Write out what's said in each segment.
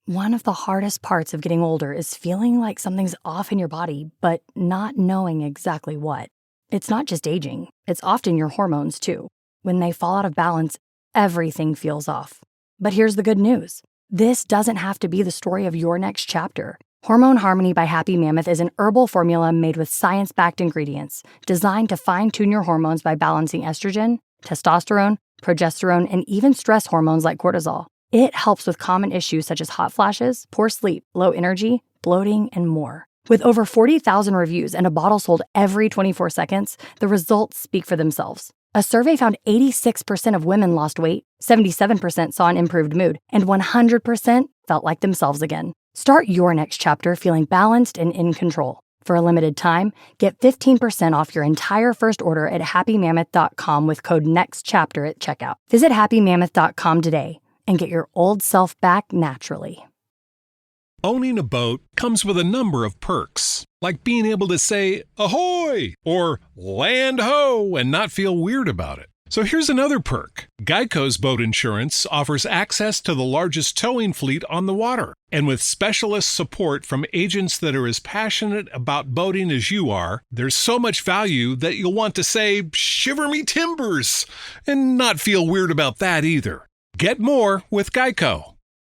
One of the hardest parts of getting older is feeling like something's off in your body, but not knowing exactly what. It's not just aging, it's often your hormones too. When they fall out of balance, everything feels off. But here's the good news. This doesn't have to be the story of your next chapter. Hormone Harmony by Happy Mammoth is an herbal formula made with science-backed ingredients designed to fine-tune your hormones by balancing estrogen, testosterone, progesterone, and even stress hormones like cortisol. It helps with common issues such as hot flashes, poor sleep, low energy, bloating, and more. With over 40,000 reviews and a bottle sold every 24 seconds, the results speak for themselves. A survey found 86% of women lost weight, 77% saw an improved mood, and 100% felt like themselves again. Start your next chapter feeling balanced and in control. For a limited time, get 15% off your entire first order at happymammoth.com with code NEXTCHAPTER at checkout. Visit happymammoth.com today and get your old self back naturally. Owning a boat comes with a number of perks, like being able to say, ahoy, or land ho, and not feel weird about it. So here's another perk. Geico's boat insurance offers access to the largest towing fleet on the water. And with specialist support from agents that are as passionate about boating as you are, there's so much value that you'll want to say, shiver me timbers, and not feel weird about that either. Get more with Geico.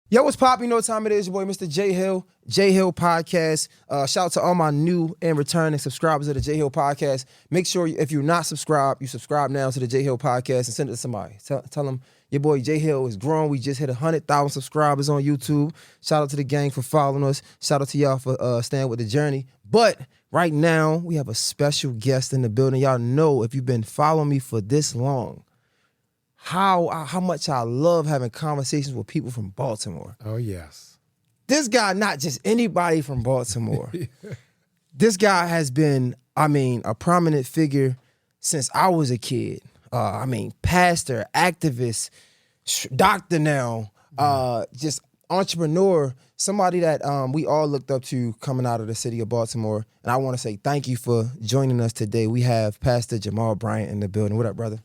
Yo, what's poppin'? You know what time it is, your boy, Mr. J Hill, J Hill Podcast. Shout out to all my new and returning subscribers of the J Hill Podcast. Make sure if you're not subscribed, you subscribe now to the J Hill Podcast and send it to somebody. Tell them your boy J Hill is grown. We just hit 100,000 subscribers on YouTube. Shout out to the gang for following us. Shout out to y'all for staying with the journey. But right now, we have a special guest in the building. Y'all know if you've been following me for this long, how much I love having conversations with people from Baltimore. Oh, yes. This guy, not just anybody from Baltimore. This guy has been, a prominent figure since I was a kid. Pastor, activist, doctor now, just entrepreneur, somebody that we all looked up to coming out of the city of Baltimore. And I want to say thank you for joining us today. We have Pastor Jamal Bryant in the building. What up, brother?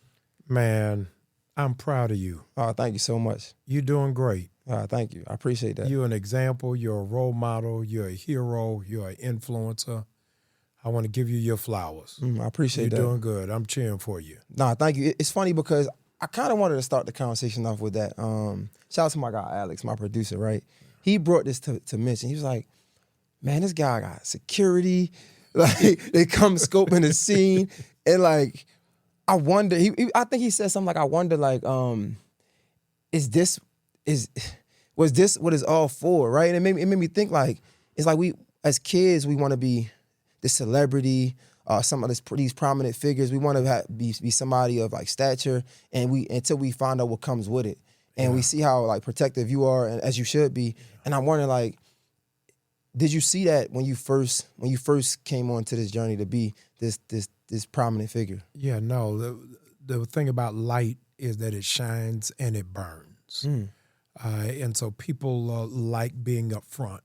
Man, I'm proud of you. Oh, thank you so much. You're doing great. Thank you. I appreciate that. You're an example. You're a role model. You're a hero. You're an influencer. I want to give you your flowers. I appreciate that. You're doing good. I'm cheering for you. Nah, thank you. It's funny because I kind of wanted to start the conversation off with that. Shout out to my guy, Alex, my producer, right? He brought this to mention. He was like, man, this guy got security. Like, they come scoping the scene. And, like, I wonder, I think he said something like, I wonder, like, was this what it's all for, right? And it made me think, like, it's like we, as kids, we want to be the celebrity, some of these prominent figures. We want to be somebody of, like, stature, and until we find out what comes with it. And we see how, like, protective you are, and as you should be. And I'm wondering, like, did you see that when you first came onto this journey to be this prominent figure? Yeah, no. The thing about light is that it shines and it burns. And so people like being up front.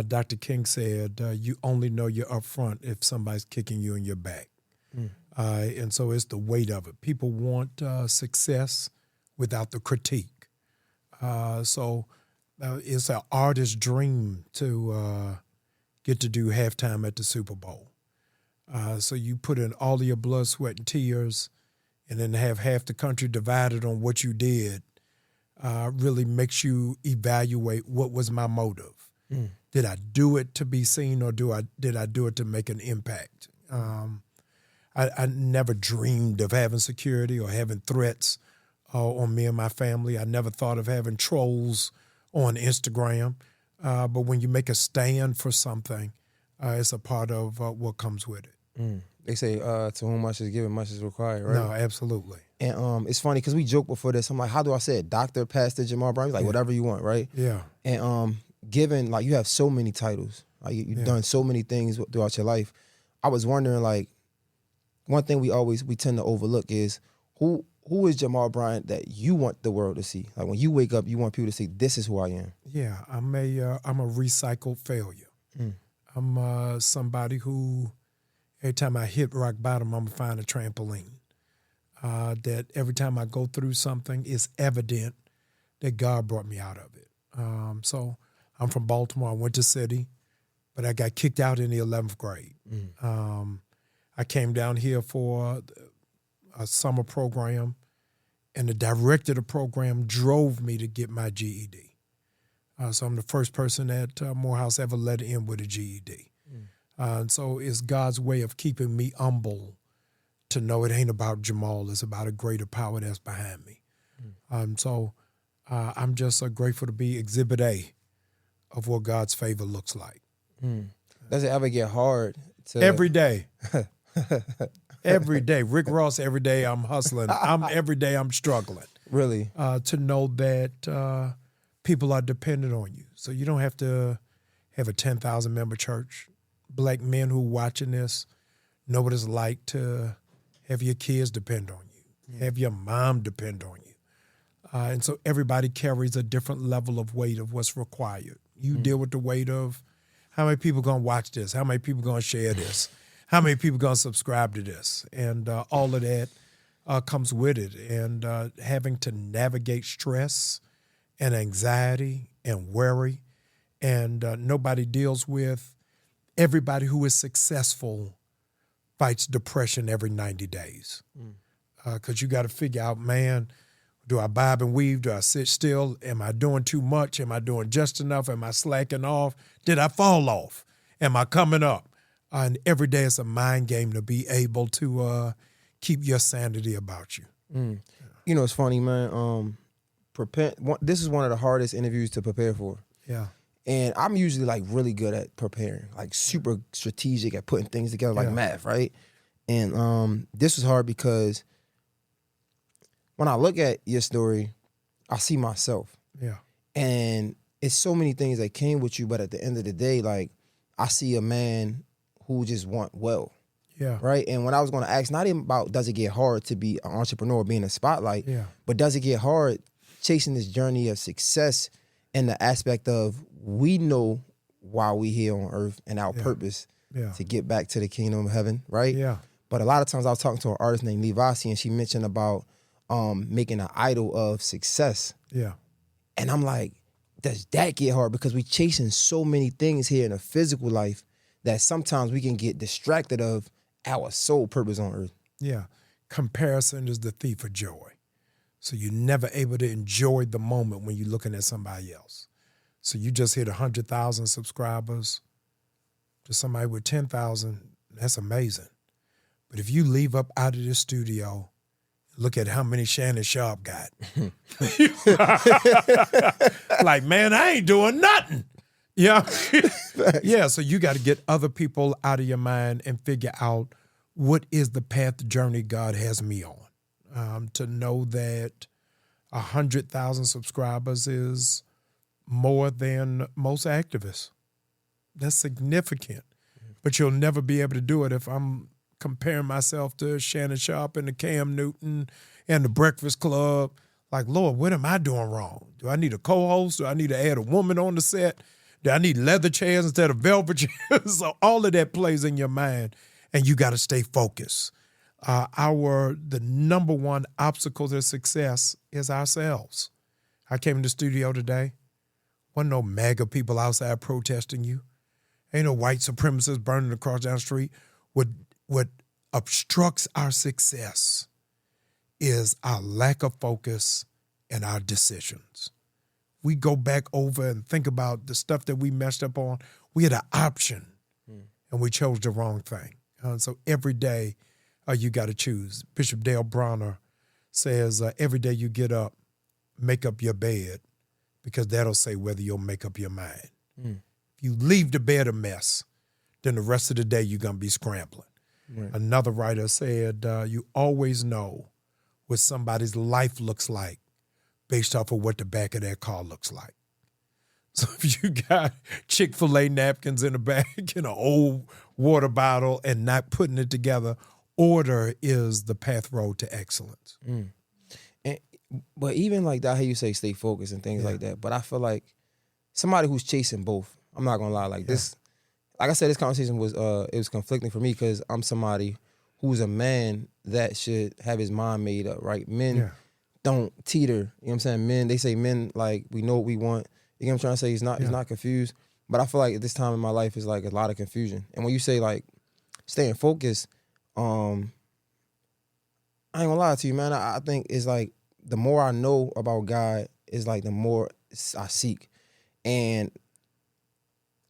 Dr. King said, you only know you're up front if somebody's kicking you in your back. And so it's the weight of it. People want success without the critique. So it's an artist's dream to get to do halftime at the Super Bowl. So you put in all of your blood, sweat, and tears, and then have half the country divided on what you did really makes you evaluate what was my motive. Did I do it to be seen, or did I do it to make an impact? I never dreamed of having security or having threats on me and my family. I never thought of having trolls on Instagram. But when you make a stand for something, it's a part of what comes with it. They say, to whom much is given, much is required, right? No, absolutely. And it's funny because we joked before this. I'm like, how do I say it? Dr. Pastor Jamal Bryant? Like, whatever you want, right? Yeah. And given, like, you have so many titles. Like, you've done so many things throughout your life. I was wondering, like, one thing we tend to overlook is who is Jamal Bryant that you want the world to see? Like, when you wake up, you want people to see, this is who I am. Yeah, I'm a recycled failure. I'm somebody who, every time I hit rock bottom, I'm going to find a trampoline. That every time I go through something, it's evident that God brought me out of it. So I'm from Baltimore. I went to City, but I got kicked out in the 11th grade. I came down here for a summer program, and the director of the program drove me to get my GED. So I'm the first person at Morehouse ever let in with a GED. And so it's God's way of keeping me humble to know it ain't about Jamal. It's about a greater power that's behind me. So I'm just grateful to be Exhibit A of what God's favor looks like. Does it ever get hard? Every day. Every day. Rick Ross, every day I'm hustling. Every day I'm struggling. Really? To know that people are dependent on you. So you don't have to have a 10,000 member church. Black men who are watching this know what it's like to have your kids depend on you, have your mom depend on you. And so everybody carries a different level of weight of what's required. You deal with the weight of how many people going to watch this, how many people going to share this, how many people going to subscribe to this. And all of that comes with it. And having to navigate stress and anxiety and worry. And nobody deals with everybody who is successful fights depression every 90 days. Because you got to figure out, man, do I bob and weave? Do I sit still? Am I doing too much? Am I doing just enough? Am I slacking off? Did I fall off? Am I coming up? And every day it's a mind game to be able to keep your sanity about you. You know, it's funny, man. This is one of the hardest interviews to prepare for. Yeah. And I'm usually like really good at preparing, like super strategic at putting things together, like math, right? And this was hard because when I look at your story, I see myself. Yeah. And it's so many things that came with you, but at the end of the day, like, I see a man who just want well. Yeah. Right? And when I was going to ask, not even about does it get hard to be an entrepreneur, be in the spotlight, but does it get hard chasing this journey of success in the aspect of we know why we here on earth and our purpose to get back to the kingdom of heaven, right? Yeah. But a lot of times I was talking to an artist named Levasi, and she mentioned about making an idol of success. Yeah. And I'm like, does that get hard? Because we chasing so many things here in a physical life that sometimes we can get distracted of our sole purpose on earth. Yeah. Comparison is the thief of joy. So you're never able to enjoy the moment when you're looking at somebody else. So you just hit 100,000 subscribers to somebody with 10,000. That's amazing. But if you leave up out of the studio, look at how many Shannon Sharp got. Like, man, I ain't doing nothing. Yeah. Yeah, so you got to get other people out of your mind and figure out what is the path journey God has me on. To know that 100,000 subscribers is more than most activists. That's significant. But you'll never be able to do it if I'm comparing myself to Shannon Sharp and the Cam Newton and the Breakfast Club. Like, Lord, what am I doing wrong? Do I need a co-host? Do I need to add a woman on the set? Do I need leather chairs instead of velvet chairs? So all of that plays in your mind, and you got to stay focused. The number one obstacle to success is ourselves. I came in the studio today. Wasn't no MAGA people outside protesting you. Ain't no white supremacists burning the cross down the street. What obstructs our success is our lack of focus and our decisions. We go back over and think about the stuff that we messed up on. We had an option, and we chose the wrong thing. So every day, you got to choose. Bishop Dale Bronner says, every day you get up, make up your bed, because that'll say whether you'll make up your mind. If you leave the bed a mess, then the rest of the day you're going to be scrambling. Right. Another writer said, you always know what somebody's life looks like based off of what the back of their car looks like. So if you got Chick-fil-A napkins in the back and an old water bottle and not putting it together, order is the path road to excellence. But even like that, how you say stay focused and things like that. But I feel like somebody who's chasing both, I'm not gonna lie, like this, like I said, this conversation was it was conflicting for me because I'm somebody who's a man that should have his mind made up, right? Men don't teeter, you know what I'm saying? Men, they say men, like, we know what we want. You know what I'm trying to say? He's not confused. But I feel like at this time in my life is like a lot of confusion. And when you say like staying focused, I ain't gonna lie to you, man. I think it's like the more I know about God is like the more I seek. And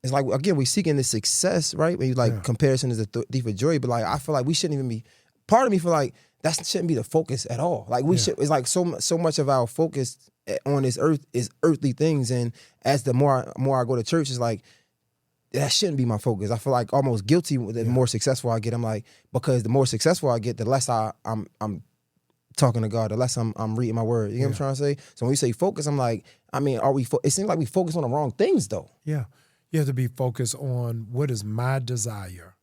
it's like, again, we seeking this success, right? When you like comparison is a thief of joy, but like I feel like we shouldn't even be, part of me feel like that shouldn't be the focus at all. Like we should, it's like so much of our focus on this earth is earthly things. And as the more I go to church, it's like, that shouldn't be my focus. I feel like almost guilty the more successful I get. I'm like, because the more successful I get, the less I'm talking to God, the less I'm reading my word. You know what I'm trying to say? So when you say focus, I'm like, I mean, it seems like we focus on the wrong things though. Yeah. You have to be focused on what is my desire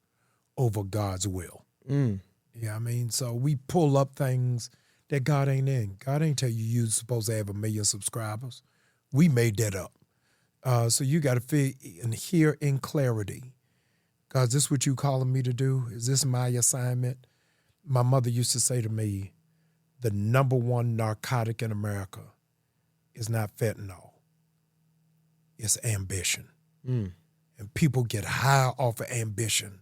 over God's will. Yeah, I mean, so we pull up things that God ain't in. God ain't tell you you're supposed to have 1 million subscribers. We made that up. So you got to feel and hear in clarity. God, is this what you calling me to do? Is this my assignment? My mother used to say to me, the number one narcotic in America is not fentanyl. It's ambition. And people get high off of ambition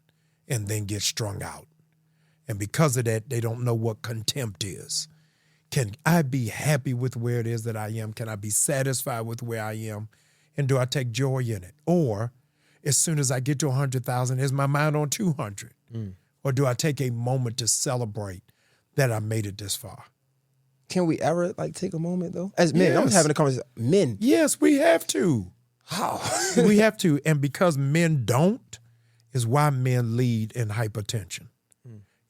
and then get strung out. And because of that, they don't know what contempt is. Can I be happy with where it is that I am? Can I be satisfied with where I am? And do I take joy in it? Or as soon as I get to 100,000, is my mind on 200? Or do I take a moment to celebrate that I made it this far? Can we ever like take a moment though? As men, I'm just having a conversation. Men. Yes, we have to. How? We have to. And because men don't, is why men lead in hypertension.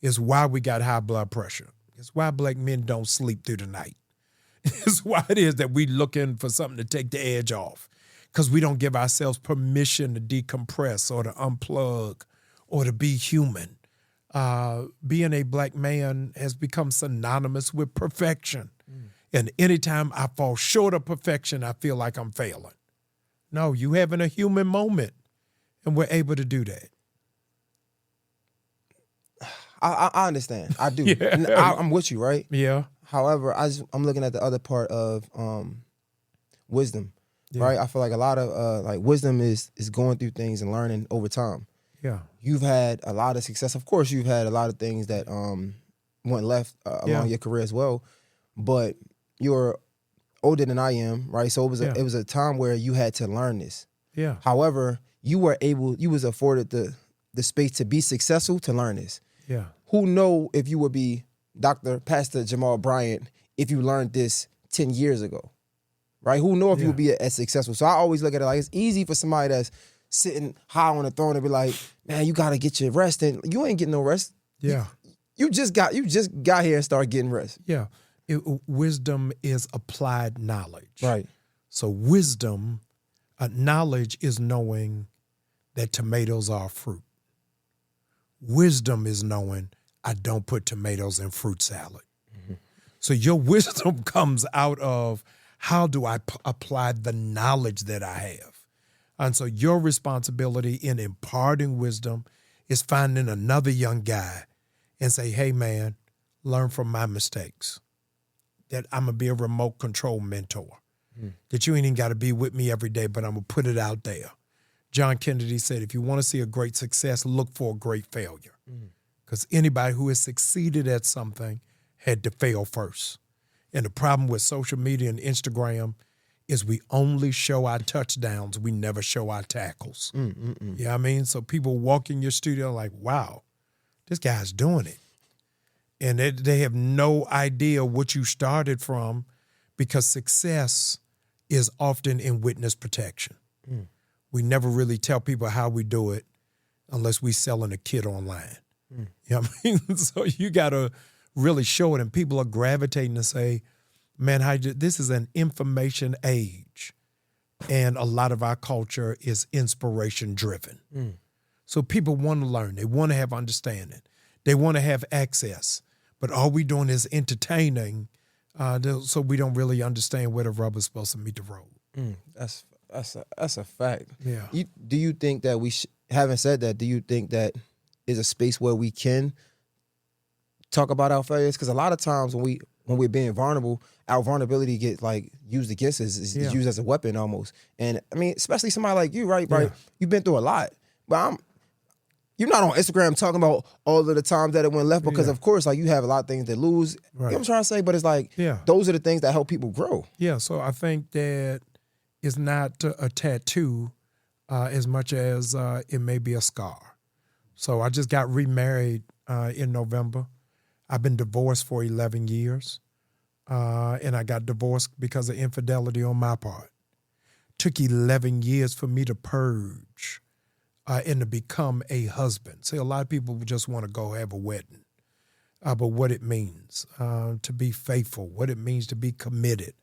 It's why we got high blood pressure. It's why black men don't sleep through the night. It's why it is that we looking for something to take the edge off. Because we don't give ourselves permission to decompress or to unplug or to be human. Being a black man has become synonymous with perfection. And anytime I fall short of perfection, I feel like I'm failing. No, you having a human moment, and we're able to do that. I understand. I do. I'm with you, right? Yeah. However, I'm looking at the other part of wisdom, right? I feel like a lot of like wisdom is going through things and learning over time. Yeah. You've had a lot of success. Of course, you've had a lot of things that went left along your career as well. But you're older than I am, right? So it was a time where you had to learn this. Yeah. However, you was afforded the space to be successful to learn this. Yeah. Who know if you would be Pastor Jamal Bryant if you learned this 10 years ago, right? Who know if you would be as successful? So I always look at it like it's easy for somebody that's sitting high on the throne to be like, man, you got to get your rest. And you ain't getting no rest. Yeah. You just got here and started getting rest. Yeah. Wisdom is applied knowledge. Right. So wisdom, knowledge is knowing that tomatoes are fruit. Wisdom is knowing I don't put tomatoes in fruit salad. So your wisdom comes out of how do I apply the knowledge that I have? And so your responsibility in imparting wisdom is finding another young guy and say, hey, man, learn from my mistakes. That I'm going to be a remote control mentor. That you ain't even got to be with me every day, but I'm going to put it out there. John Kennedy said, if you want to see a great success, look for a great failure. Because anybody who has succeeded at something had to fail first. And the problem with social media and Instagram is we only show our touchdowns. We never show our tackles. You know what I mean? So people walk in your studio like, wow, this guy's doing it. And they have no idea what you started from because success is often in witness protection. We never really tell people how we do it unless we selling a kit online. You know what I mean? So you got to really show it. And people are gravitating to say, man, this is an information age. And a lot of our culture is inspiration driven. So people want to learn. They want to have understanding. They want to have access. But all we doing is entertaining, so we don't really understand where the rubber's supposed to meet the road. That's a fact. Yeah. Do you think that having said that, do you think that is a space where we can talk about our failures? Because a lot of times when when we're being vulnerable, our vulnerability get like used against us, is used as a weapon almost. And I mean, especially somebody like you, right? Right? You've been through a lot, but you're not on Instagram talking about all of the times that it went left because, of course, like you have a lot of things to lose. Right. You know what I'm trying to say? But it's like those are the things that help people grow. Yeah. So I think that it's not a tattoo as much as it may be a scar. So I just got remarried in November. I've been divorced for 11 years, and I got divorced because of infidelity on my part. Took 11 years for me to purge and to become a husband. See, a lot of people just want to go have a wedding, but what it means to be faithful, what it means to be committed,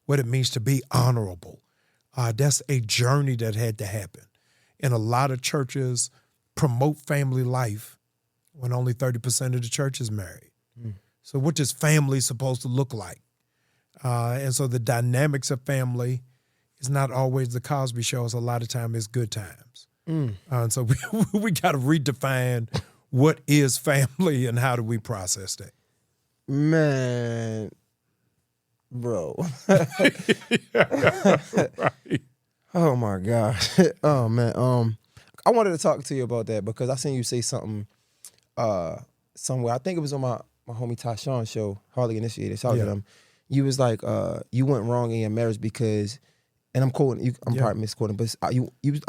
what it means to be honorable, that's a journey that had to happen. And a lot of churches promote family life when only 30% of the church is married. So what is family supposed to look like? And so the dynamics of family is not always the Cosby Show. It's a lot of time it's good times. And so we got to redefine what is family and how do we process that. Man, bro. Right. Oh my gosh. Oh man. I wanted to talk to you about that because I seen you say something somewhere. I think it was on my homie Tyshawn's show, Hardly Initiated. Shout out to them. You was like, you went wrong in your marriage because, and I'm quoting you, I'm probably misquoting, but I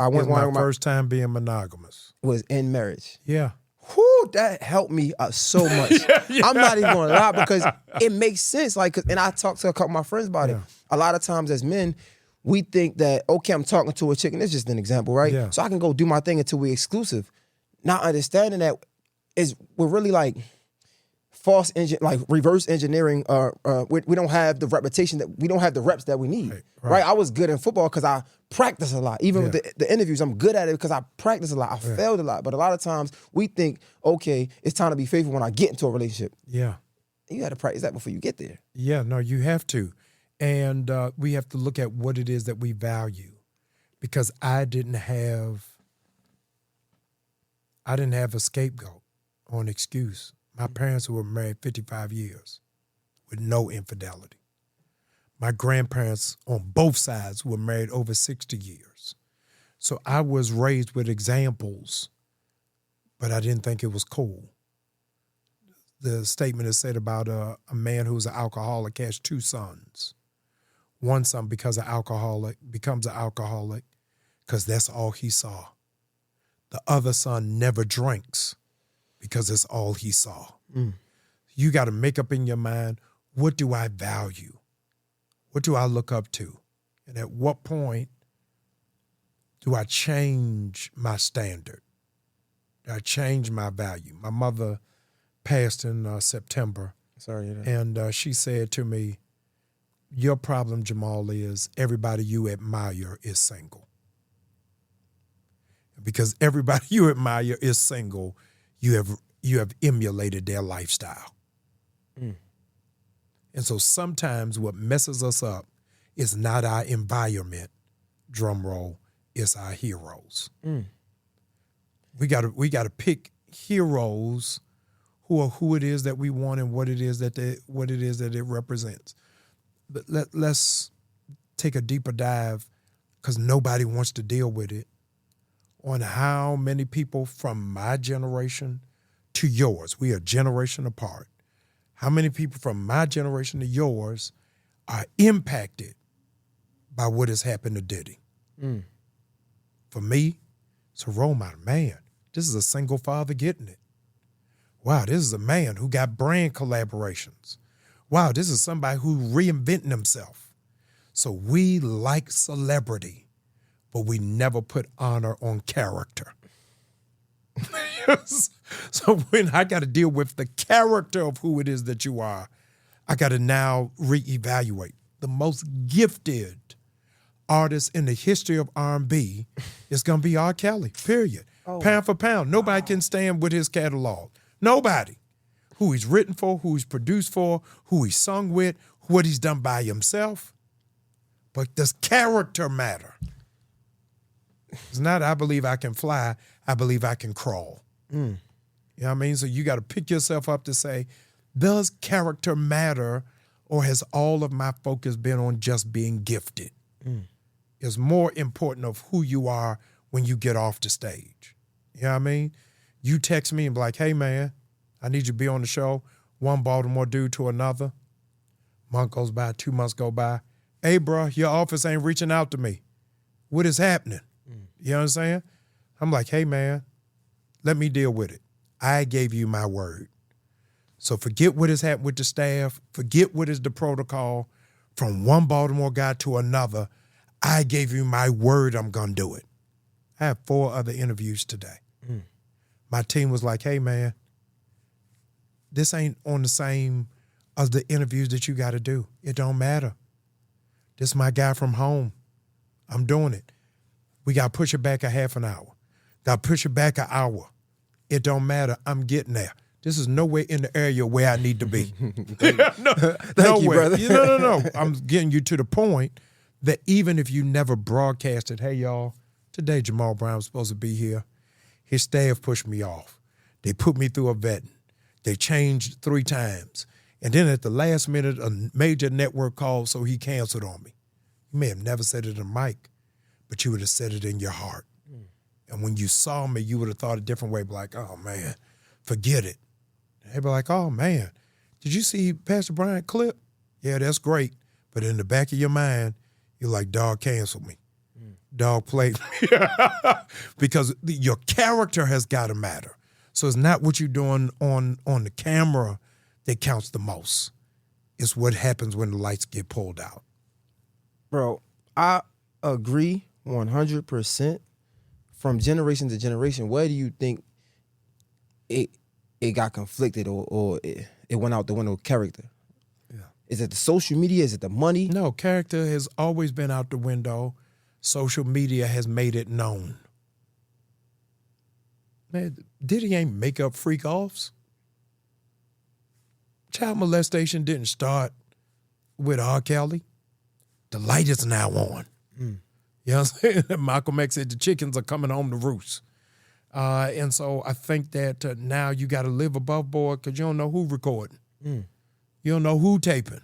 went wrong. My first time being monogamous was in marriage. Yeah. Whew, that helped me so much. I'm not even gonna lie because it makes sense. Like, and I talked to a couple of my friends about it. A lot of times as men, we think that, okay, I'm talking to a chick, and it's just an example, right? Yeah. So I can go do my thing until we're exclusive. Not understanding that we're really like reverse engineering. We don't have the reputation we don't have the reps that we need, right? I was good in football because I practice a lot. Even with the interviews, I'm good at it because I practice a lot. I failed a lot, but a lot of times we think, okay, it's time to be faithful when I get into a relationship. Yeah, you got to practice that before you get there. Yeah, no, you have to. And we have to look at what it is that we value, because I didn't have a scapegoat or an excuse. My parents were married 55 years with no infidelity. My grandparents on both sides were married over 60 years. So I was raised with examples, but I didn't think it was cool. The statement is said about a man who's an alcoholic has two sons. One son becomes an alcoholic because that's all he saw. The other son never drinks because that's all he saw. You got to make up in your mind, what do I value? What do I look up to? And at what point do I change my standard? Do I change my value? My mother passed in September. Sorry to hear that. And she said to me, your problem, Jamal, is everybody you admire is single. Because everybody you admire is single, you have emulated their lifestyle. And so sometimes what messes us up is not our environment, drum roll, it's our heroes. We gotta pick heroes who are who it is that we want and what it is that it represents. But let's take a deeper dive, because nobody wants to deal with it, on how many people from my generation to yours, we are a generation apart, how many people from my generation to yours are impacted by what has happened to Diddy. For me, it's a role model. Man, this is a single father getting it. Wow, this is a man who got brand collaborations. Wow, this is somebody who reinventing himself. So we like celebrity, but we never put honor on character. So when I got to deal with the character of who it is that you are, I got to now reevaluate. The most gifted artist in the history of R&B is going to be R. Kelly, period. Pound for pound. Nobody can stand with his catalog. Nobody. Who he's written for, who he's produced for, who he's sung with, what he's done by himself. But does character matter? It's not, I believe I can fly, I believe I can crawl. You know what I mean? So you got to pick yourself up to say, does character matter Or has all of my focus been on just being gifted? It's more important of who you are when you get off the stage. You know what I mean? You text me and be like, hey, man, I need you to be on the show. One Baltimore dude to another. Month goes by, 2 months go by. Hey, bro, your office ain't reaching out to me. What is happening? You know what I'm saying? I'm like, hey, man, let me deal with it. I gave you my word. So forget what has happened with the staff. Forget what is the protocol. From one Baltimore guy to another, I gave you my word I'm going to do it. I have 4 other interviews today. My team was like, hey, man, this ain't on the same as the interviews that you got to do. It don't matter. This is my guy from home. I'm doing it. We got to push it back a half an hour. Got to push it back an hour. It don't matter. I'm getting there. This is nowhere in the area where I need to be. Thank you, brother. No. I'm getting you to the point that even if you never broadcasted, hey, y'all, today Jamal Bryant was supposed to be here. His staff pushed me off. They put me through a vetting. They changed 3 times. And then at the last minute, a major network called, so he canceled on me. You may have never said it in a mic, but you would have said it in your heart. And when you saw me, you would have thought a different way, like, oh, man, forget it. They'd be like, oh, man, did you see Pastor Bryant clip? Yeah, that's great. But in the back of your mind, you're like, dog canceled me. Dog played me. Because your character has got to matter. So it's not what you're doing on the camera that counts the most. It's what happens when the lights get pulled out. Bro, I agree 100%. From generation to generation, where do you think it got conflicted or it went out the window? Character. Yeah. Is it the social media? Is it the money? No, character has always been out the window. Social media has made it known. Man, Diddy ain't make up freak offs. Child molestation didn't start with R. Kelly. The light is now on. You know what I'm saying? Malcolm X said the chickens are coming home to roost. And so I think that now you got to live above board because you don't know who recording. You don't know who taping.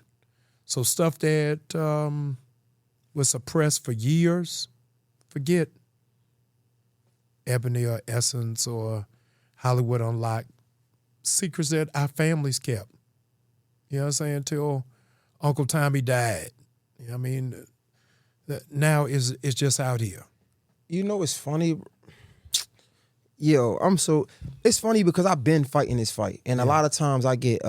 So stuff that was suppressed for years, forget Ebony or Essence or Hollywood Unlocked. Secrets that our families kept. You know what I'm saying? Till Uncle Tommy died. You know what I mean? Now it's just out here. You know, it's funny. Yo, it's funny because I've been fighting this fight. And a lot of times I get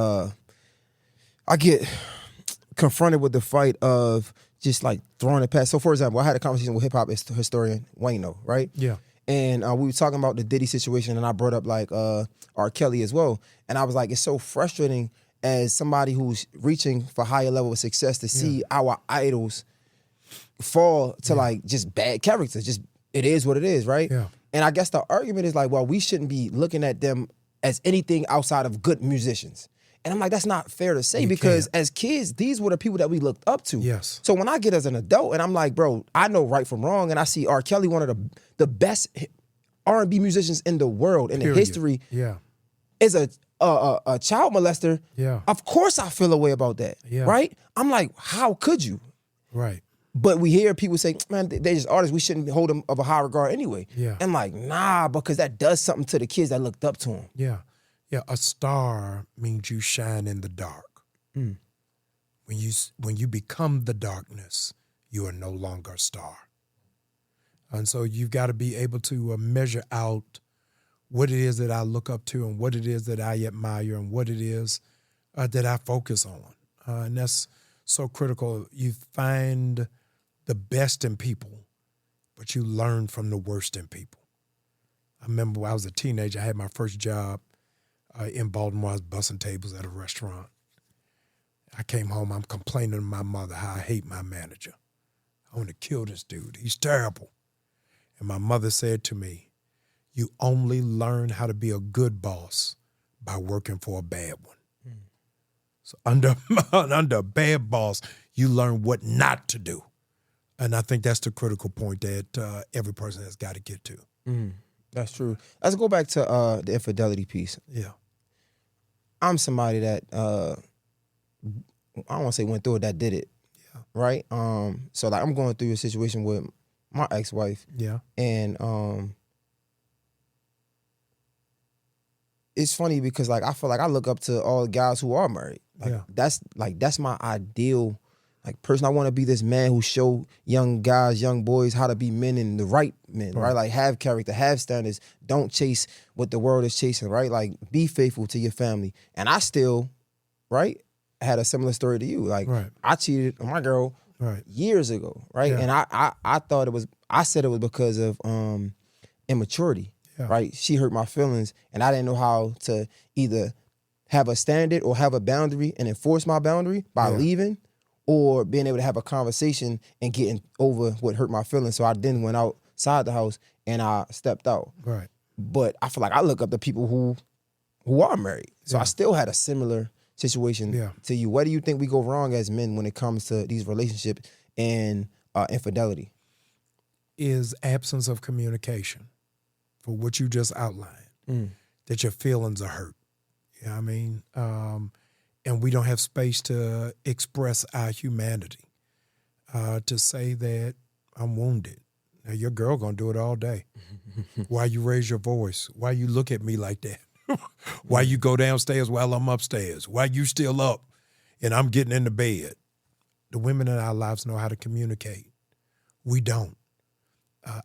confronted with the fight of just like throwing it past. So for example, I had a conversation with hip hop historian Wayno, right? Yeah. And we were talking about the Diddy situation and I brought up like R. Kelly as well. And I was like, it's so frustrating as somebody who's reaching for higher level of success to see our idols fall to like just bad characters. Just it is what it is, right? Yeah. And I guess the argument is like, well, we shouldn't be looking at them as anything outside of good musicians. And I'm like, that's not fair to say because as kids, these were the people that we looked up to. Yes. So when I get as an adult and I'm like, bro, I know right from wrong, and I see R. Kelly, one of the best R&B musicians in the world in the history, is a child molester. Yeah. Of course I feel a way about that. Yeah. Right? I'm like, how could you? Right. But we hear people say, man, they're just artists. We shouldn't hold them of a high regard anyway. Yeah. I'm like, nah, because that does something to the kids that looked up to him. Yeah. Yeah, a star means you shine in the dark. When you become the darkness, you are no longer a star. And so you've got to be able to measure out what it is that I look up to and what it is that I admire and what it is that I focus on. And that's so critical. You find the best in people, but you learn from the worst in people. I remember when I was a teenager, I had my first job in Baltimore. I was bussing tables at a restaurant. I came home, I'm complaining to my mother how I hate my manager. I want to kill this dude. He's terrible. And my mother said to me, you only learn how to be a good boss by working for a bad one. So under a bad boss, you learn what not to do. And I think that's the critical point that every person has got to get to. That's true. Let's go back to the infidelity piece. Yeah. I'm somebody that I don't want to say went through it, that did it. Yeah. Right? So like I'm going through a situation with my ex-wife. Yeah. And it's funny because like I feel like I look up to all the guys who are married. Like that's my ideal like person. I want to be this man who show young guys, young boys how to be men and the right men, right? Like have character, have standards. Don't chase what the world is chasing, right? Like be faithful to your family. And I still, right, had a similar story to you. Like I cheated on my girl years ago, right? Yeah. And I thought I said it was because of immaturity, right? She hurt my feelings and I didn't know how to either have a standard or have a boundary and enforce my boundary by leaving, or being able to have a conversation and getting over what hurt my feelings. So I then went outside the house and I stepped out. Right. But I feel like I look up to people who are married. So I still had a similar situation to you. Where do you think we go wrong as men when it comes to these relationships and infidelity? Is absence of communication for what you just outlined, that your feelings are hurt. You know what I mean? And we don't have space to express our humanity, to say that I'm wounded. Now, your girl gonna do it all day. Why you raise your voice? Why you look at me like that? Why you go downstairs while I'm upstairs? Why you still up and I'm getting into bed? The women in our lives know how to communicate. We don't.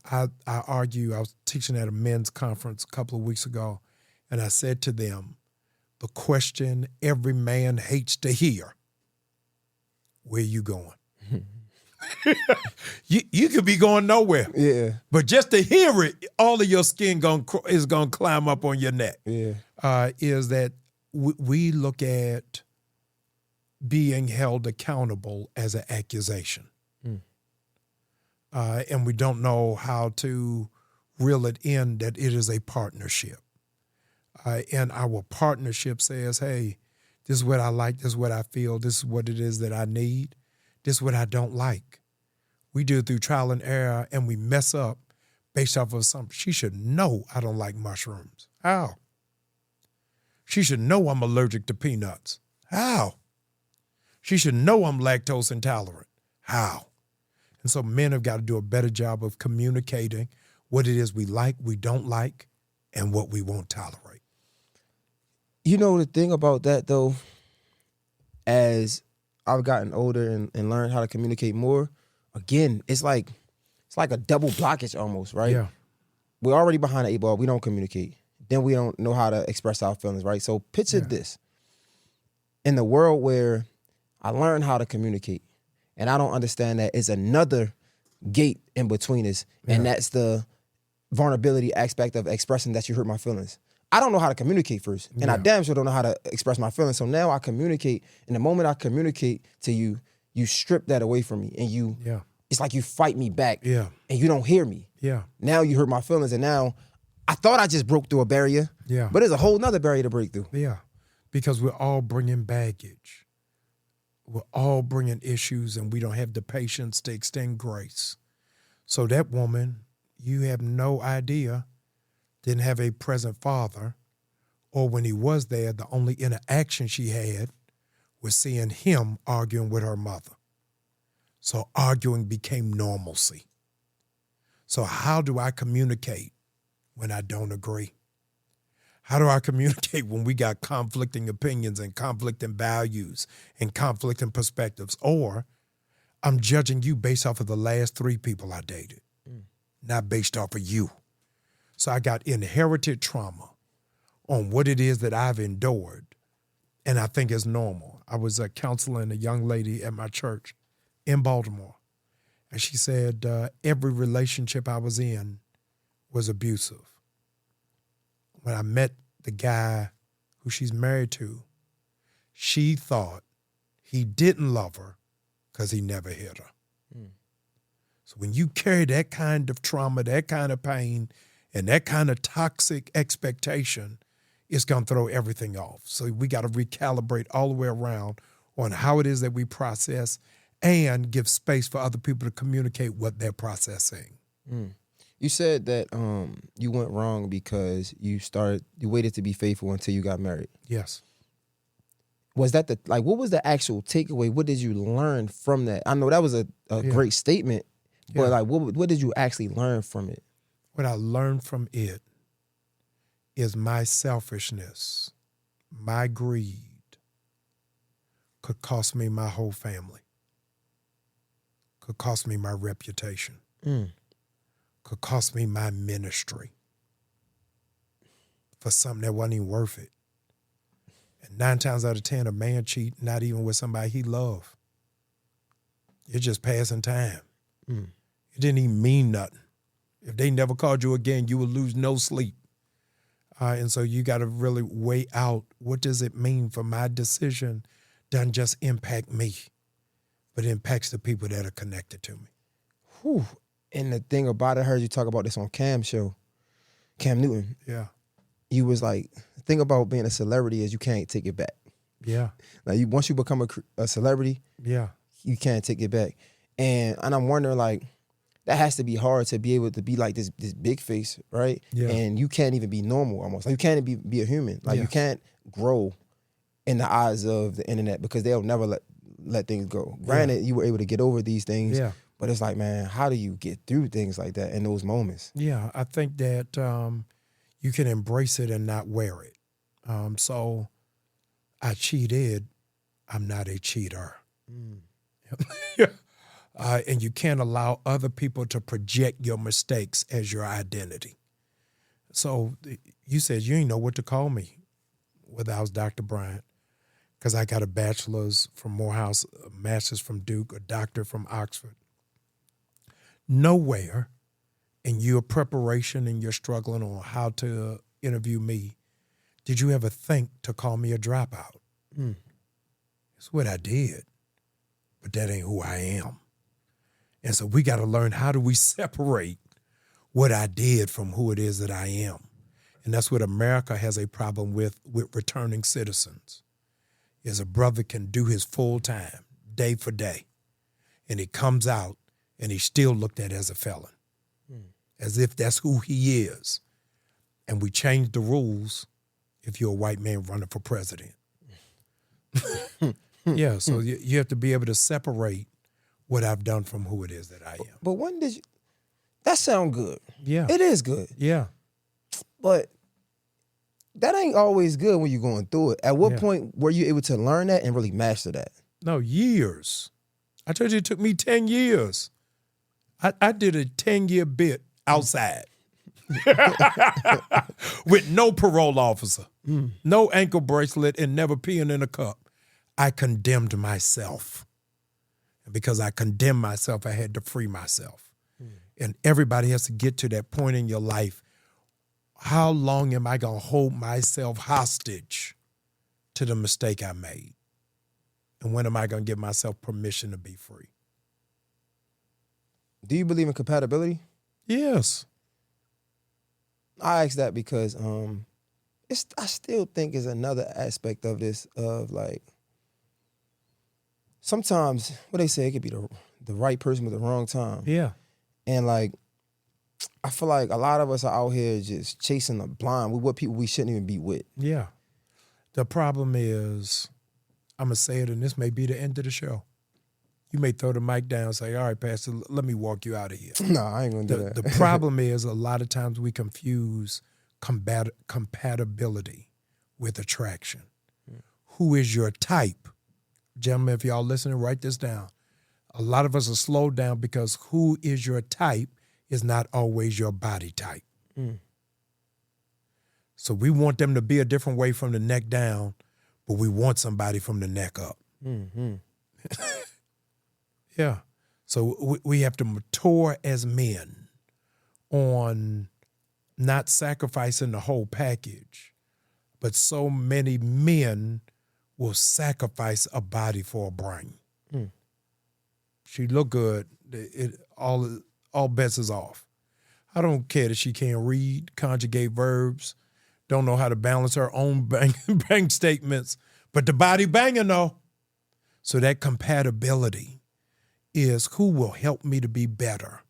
I argue, I was teaching at a men's conference a couple of weeks ago, and I said to them, the question every man hates to hear, where you going? you could be going nowhere. Yeah. But just to hear it, all of your skin is going to climb up on your neck. Yeah. Is that we look at being held accountable as an accusation. And we don't know how to reel it in that it is a partnership. And our partnership says, hey, this is what I like, this is what I feel, this is what it is that I need, this is what I don't like. We do it through trial and error, and we mess up based off of something. She should know I don't like mushrooms. How? She should know I'm allergic to peanuts. How? She should know I'm lactose intolerant. How? And so men have got to do a better job of communicating what it is we like, we don't like, and what we won't tolerate. You know the thing about that though, as I've gotten older and learned how to communicate more, again, it's like a double blockage almost, right? Yeah. We're already behind the 8 ball. We don't communicate. Then we don't know how to express our feelings, right? So picture this. In the world where I learned how to communicate and I don't understand that it's another gate in between us, and that's the vulnerability aspect of expressing that you hurt my feelings. I don't know how to communicate first, and I damn sure don't know how to express my feelings. So now I communicate, and the moment I communicate to you, you strip that away from me, and it's like you fight me back, and you don't hear me. Yeah. Now you hurt my feelings, and now I thought I just broke through a barrier, but there's a whole nother barrier to break through. Yeah, because we're all bringing baggage. We're all bringing issues, and we don't have the patience to extend grace. So that woman, you have no idea, didn't have a present father, or when he was there, the only interaction she had was seeing him arguing with her mother. So arguing became normalcy. So how do I communicate when I don't agree? How do I communicate when we got conflicting opinions and conflicting values and conflicting perspectives? Or I'm judging you based off of the last 3 people I dated, not based off of you. So I got inherited trauma on what it is that I've endured, and I think it's normal. I was counseling a young lady at my church in Baltimore, and she said every relationship I was in was abusive. When I met the guy who she's married to, she thought he didn't love her because he never hit her. So when you carry that kind of trauma, that kind of pain, and that kind of toxic expectation, it's going to throw everything off. So we got to recalibrate all the way around on how it is that we process and give space for other people to communicate what they're processing. You said that you went wrong because you waited to be faithful until you got married. Yes. was that what was the actual takeaway? What did you learn from that? I know that was a great statement, but like what did you actually learn from it? What I learned from it is my selfishness, my greed could cost me my whole family, could cost me my reputation, could cost me my ministry for something that wasn't even worth it. And 9 times out of 10, a man cheat not even with somebody he loved. It's just passing time. It didn't even mean nothing. If they never called you again, you would lose no sleep. And so you got to really weigh out, what does it mean for my decision doesn't just impact me, but it impacts the people that are connected to me. Whew. And the thing about it, I heard you talk about this on Cam Newton. Yeah. You was like, the thing about being a celebrity is you can't take it back. Yeah. Like once you become a celebrity, you can't take it back. And I'm wondering, like, that has to be hard to be able to be like this big face, right? Yeah. And you can't even be normal almost. Like you can't be a human. Like you can't grow in the eyes of the internet because they'll never let things go. Granted, you were able to get over these things, but it's like, man, how do you get through things like that in those moments? Yeah, I think that you can embrace it and not wear it. So I cheated. I'm not a cheater. And you can't allow other people to project your mistakes as your identity. So you said you didn't know what to call me, whether I was Dr. Bryant, because I got a bachelor's from Morehouse, a master's from Duke, a doctor from Oxford. Nowhere in your preparation and your struggling on how to interview me did you ever think to call me a dropout. It's what I did, but that ain't who I am. And so we got to learn, how do we separate what I did from who it is that I am? And that's what America has a problem with returning citizens, is a brother can do his full time, day for day, and he comes out and he's still looked at as a felon, as if that's who he is. And we change the rules if you're a white man running for president. Yeah, so you have to be able to separate what I've done from who it is that I am. But when did you... That sound good. Yeah. It is good. Yeah. But that ain't always good when you're going through it. At what point were you able to learn that and really master that? No, years. I told you it took me 10 years. I did a 10-year bit outside with no parole officer, no ankle bracelet, and never peeing in a cup. I condemned myself. And because I condemned myself, I had to free myself. And everybody has to get to that point in your life. How long am I going to hold myself hostage to the mistake I made? And when am I going to give myself permission to be free? Do you believe in compatibility? Yes. I ask that because I still think is another aspect of this, of like, sometimes what they say, it could be the right person with the wrong time. Yeah. And like, I feel like a lot of us are out here just chasing the blind with what people we shouldn't even be with. Yeah. The problem is, I'm going to say it, and this may be the end of the show. You may throw the mic down and say, all right, Pastor, let me walk you out of here. No, I ain't going to do that. The problem is, a lot of times we confuse compatibility with attraction. Who is your type? Gentlemen, if y'all listening, write this down. A lot of us are slowed down because who is your type is not always your body type. So we want them to be a different way from the neck down, but we want somebody from the neck up. Yeah. So we have to mature as men on not sacrificing the whole package, but so many men will sacrifice a body for a brain. She look good. All bets is off. I don't care that she can't read, conjugate verbs, don't know how to balance her own bank statements, but the body banging though. So that compatibility is who will help me to be better,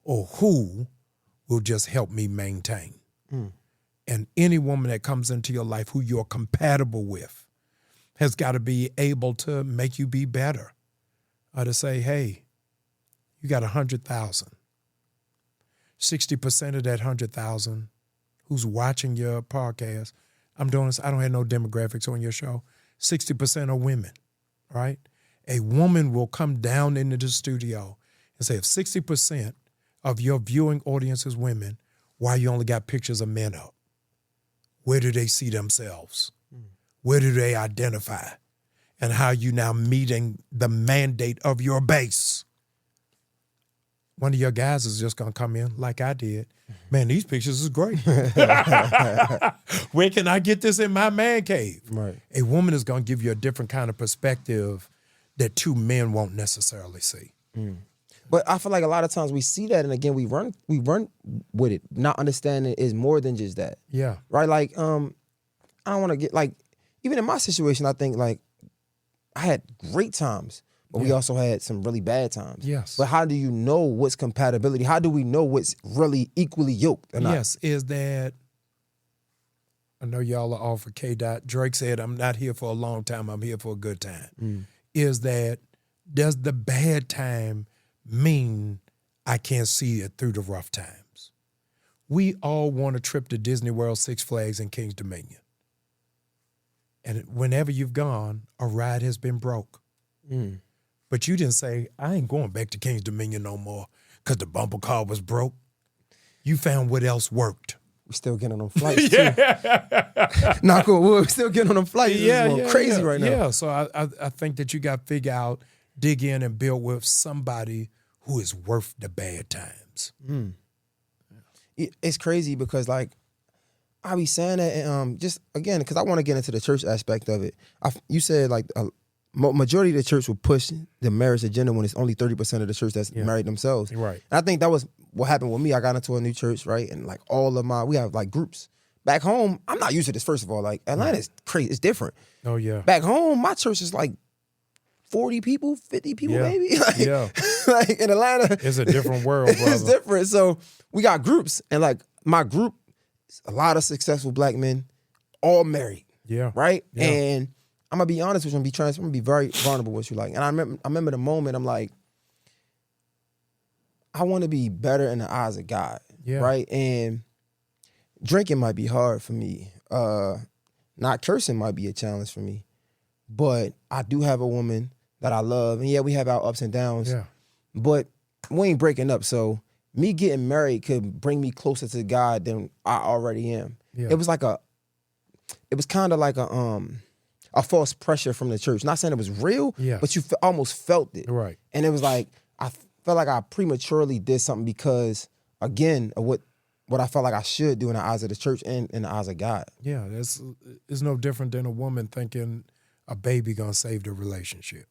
or who will just help me maintain. And any woman that comes into your life who you're compatible with, has got to be able to make you be better. To say, hey, you got 100,000. 60% of that 100,000 who's watching your podcast, I'm doing this, I don't have no demographics on your show. 60% are women, right? A woman will come down into the studio and say, if 60% of your viewing audience is women, why you only got pictures of men up? Where do they see themselves? Where do they identify? And how you now meeting the mandate of your base? One of your guys is just going to come in like I did. Man, these pictures is great. Where can I get this in my man cave? Right. A woman is going to give you a different kind of perspective that two men won't necessarily see. But I feel like a lot of times we see that, and again, we run with it, not understanding it is more than just that. Yeah. Right? Like, I don't want to get, like, even in my situation, I think, like, I had great times, but we also had some really bad times. Yes. But how do you know what's compatibility? How do we know what's really equally yoked or not? Yes, is that, I know y'all are all for K-Dot. Drake said, I'm not here for a long time, I'm here for a good time. Is that, does the bad time mean I can't see it through the rough times? We all want a trip to Disney World, Six Flags, and King's Dominion. And whenever you've gone, a ride has been broke. But you didn't say, I ain't going back to King's Dominion no more because the bumper car was broke. You found what else worked. We still getting on them flights, too. Knock on wood, we still getting on them flights. It's crazy right now. Yeah, so I think that you got to figure out, dig in and build with somebody who is worth the bad times. It's crazy because, like, I be saying that, and just, again, because I want to get into the church aspect of it. You said, like, majority of the church will push the marriage agenda when it's only 30% of the church that's married themselves. Right. And I think that was what happened with me. I got into a new church, right? And, like, we have, like, groups. Back home, I'm not used to this, first of all. Like, Atlanta's crazy. It's different. Oh, yeah. Back home, my church is, like, 40 people, 50 people, maybe. Like, like, in Atlanta. It's a different world, brother. It's different. So we got groups. And, like, my group, a lot of successful black men, all married. Yeah. Right? Yeah. And I'm going to be honest with you. I'm going to be very vulnerable with you. Like, and I remember the moment I'm like, I want to be better in the eyes of God. Yeah. Right? And drinking might be hard for me. Not cursing might be a challenge for me. But I do have a woman that I love. And yeah, we have our ups and downs. Yeah. But we ain't breaking up. So me getting married could bring me closer to God than I already am. Yeah. It was kind of like a false pressure from the church. Not saying it was real, but you almost felt it. Right. And it was like, I felt like I prematurely did something because, again, of what I felt like I should do in the eyes of the church and in the eyes of God. Yeah, it's no different than a woman thinking a baby gonna save the relationship.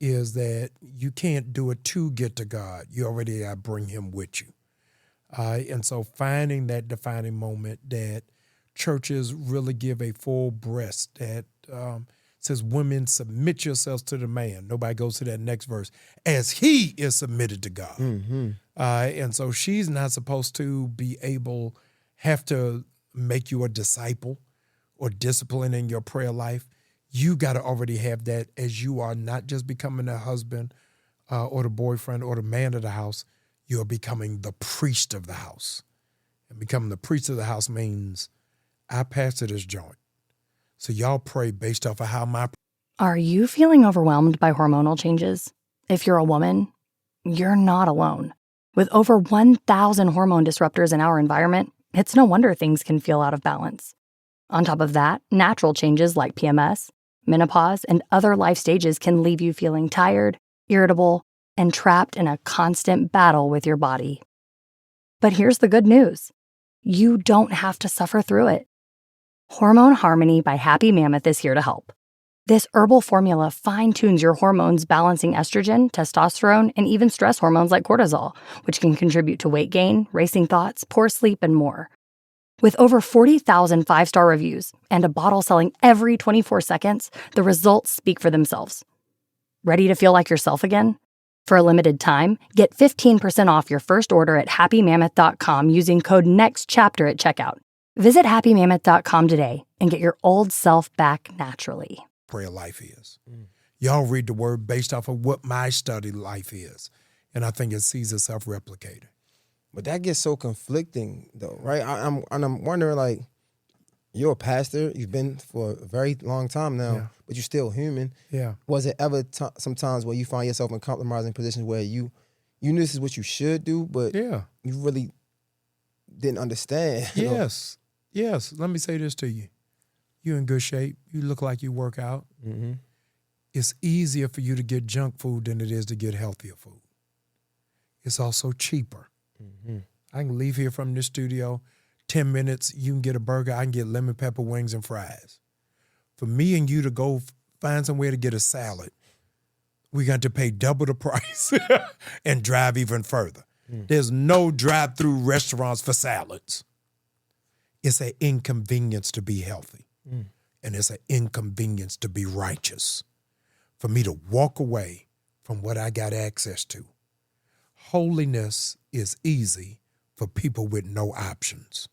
Is that you can't do it to get to God. You already gotta bring him with you. And so finding that defining moment that churches really give a full breast that says, women, submit yourselves to the man. Nobody goes to that next verse. As he is submitted to God. And so she's not supposed to have to make you a disciple or discipline in your prayer life. You got to already have that as you are not just becoming a husband or the boyfriend or the man of the house. You're becoming the priest of the house. And becoming the priest of the house means I pastor this joint. So y'all pray based off of how Are you feeling overwhelmed by hormonal changes? If you're a woman, you're not alone. With over 1,000 hormone disruptors in our environment, it's no wonder things can feel out of balance. On top of that, natural changes like PMS, menopause, and other life stages can leave you feeling tired, irritable, and trapped in a constant battle with your body. But here's the good news. You don't have to suffer through it. Hormone Harmony by Happy Mammoth is here to help. This herbal formula fine-tunes your hormones, balancing estrogen, testosterone, and even stress hormones like cortisol, which can contribute to weight gain, racing thoughts, poor sleep, and more. With over 40,000 five-star reviews and a bottle selling every 24 seconds, the results speak for themselves. Ready to feel like yourself again? For a limited time, get 15% off your first order at happymammoth.com using code NEXTCHAPTER at checkout. Visit happymammoth.com today and get your old self back naturally. Prayer life is. Y'all read the word based off of what my study life is. And I think it sees itself replicated. But that gets so conflicting, though, right? I'm wondering, like, you're a pastor. You've been for a very long time now, but you're still human. Yeah. Was it ever sometimes where you find yourself in compromising positions where you knew this is what you should do, but you really didn't understand? Yes. Yes. Let me say this to you. You're in good shape. You look like you work out. Mm-hmm. It's easier for you to get junk food than it is to get healthier food. It's also cheaper. Mm-hmm. I can leave here from this studio, 10 minutes, you can get a burger, I can get lemon pepper wings and fries. For me and you to go find somewhere to get a salad, we got to pay double the price and drive even further. There's no drive-through restaurants for salads. It's an inconvenience to be healthy. And it's an inconvenience to be righteous. For me to walk away from what I got access to. Holiness is easy for people with no options.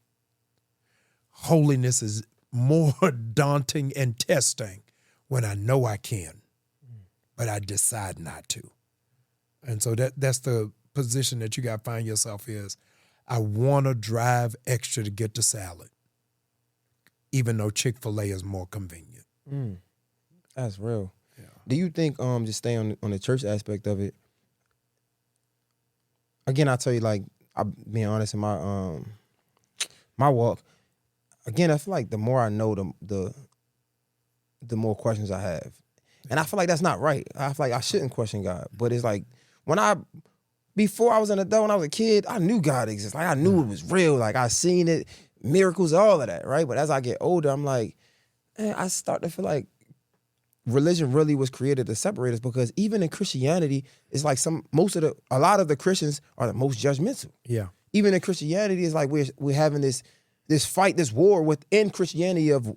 Holiness is more daunting and testing when I know I can, but I decide not to. And so that's the position that you got to find yourself is, I want to drive extra to get the salad, even though Chick-fil-A is more convenient. That's real. Yeah. Do you think, just staying on the church aspect of it, again, I tell you, like, I'm being honest in my my walk, again, I feel like the more I know, the more questions I have. And I feel like that's not right. I feel like I shouldn't question God. But it's like, before I was an adult, when I was a kid, I knew God existed. Like, I knew it was real. Like, I seen it, miracles, all of that, right? But as I get older, I'm like, man, I start to feel like religion really was created to separate us, because even in Christianity, it's like a lot of the Christians are the most judgmental. Yeah. Even in Christianity, it's like we're having this fight, this war within Christianity of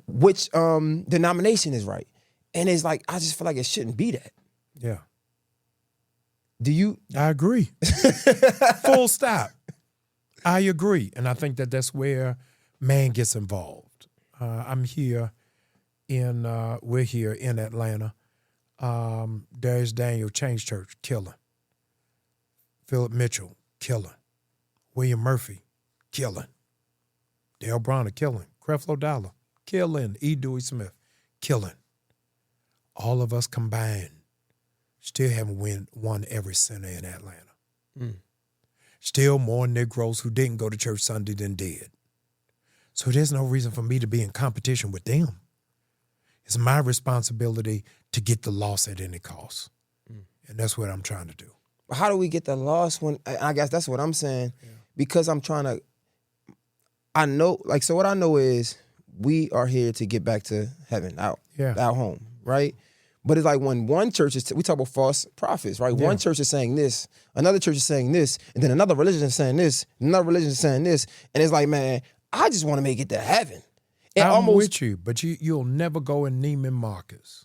which denomination is right. And it's like, I just feel like it shouldn't be that. Yeah. Do you? I agree. Full stop. I agree. And I think that that's where man gets involved. We're here in Atlanta. Darius Daniel, Change Church, killing. Philip Mitchell, killing. William Murphy, killing. Dale Bronner, killing. Creflo Dollar, killing. E. Dewey Smith, killing. All of us combined still haven't won every center in Atlanta. Still more Negroes who didn't go to church Sunday than did. So there's no reason for me to be in competition with them. It's my responsibility to get the loss at any cost. And that's what I'm trying to do. How do we get the loss when, I guess that's what I'm saying, because I'm trying to, I know, like, so what I know is we are here to get back to heaven, our home, right? But it's like when one church we talk about false prophets, right? One church is saying this, another church is saying this, and then another religion is saying this, another religion is saying this. And it's like, man, I just want to make it to heaven. I'm with you, but you'll never go in Neiman Marcus.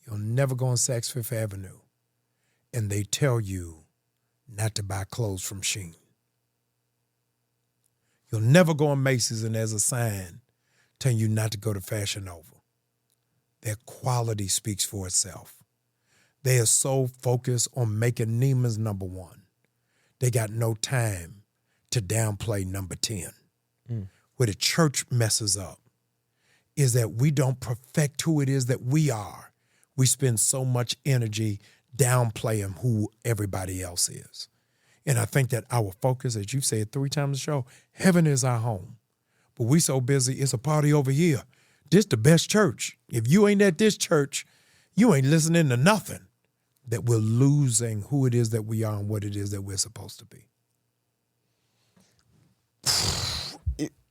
You'll never go on Saks Fifth Avenue, and they tell you not to buy clothes from Shein. You'll never go on Macy's and there's a sign telling you not to go to Fashion Nova. Their quality speaks for itself. They are so focused on making Neiman's number one. They got no time to downplay number 10. Where the church messes up is that we don't perfect who it is that we are. We spend so much energy downplaying who everybody else is. And I think that our focus, as you've said 3 times a show, heaven is our home. But we so busy, it's a party over here. This the best church. If you ain't at this church, you ain't listening to nothing. That we're losing who it is that we are and what it is that we're supposed to be.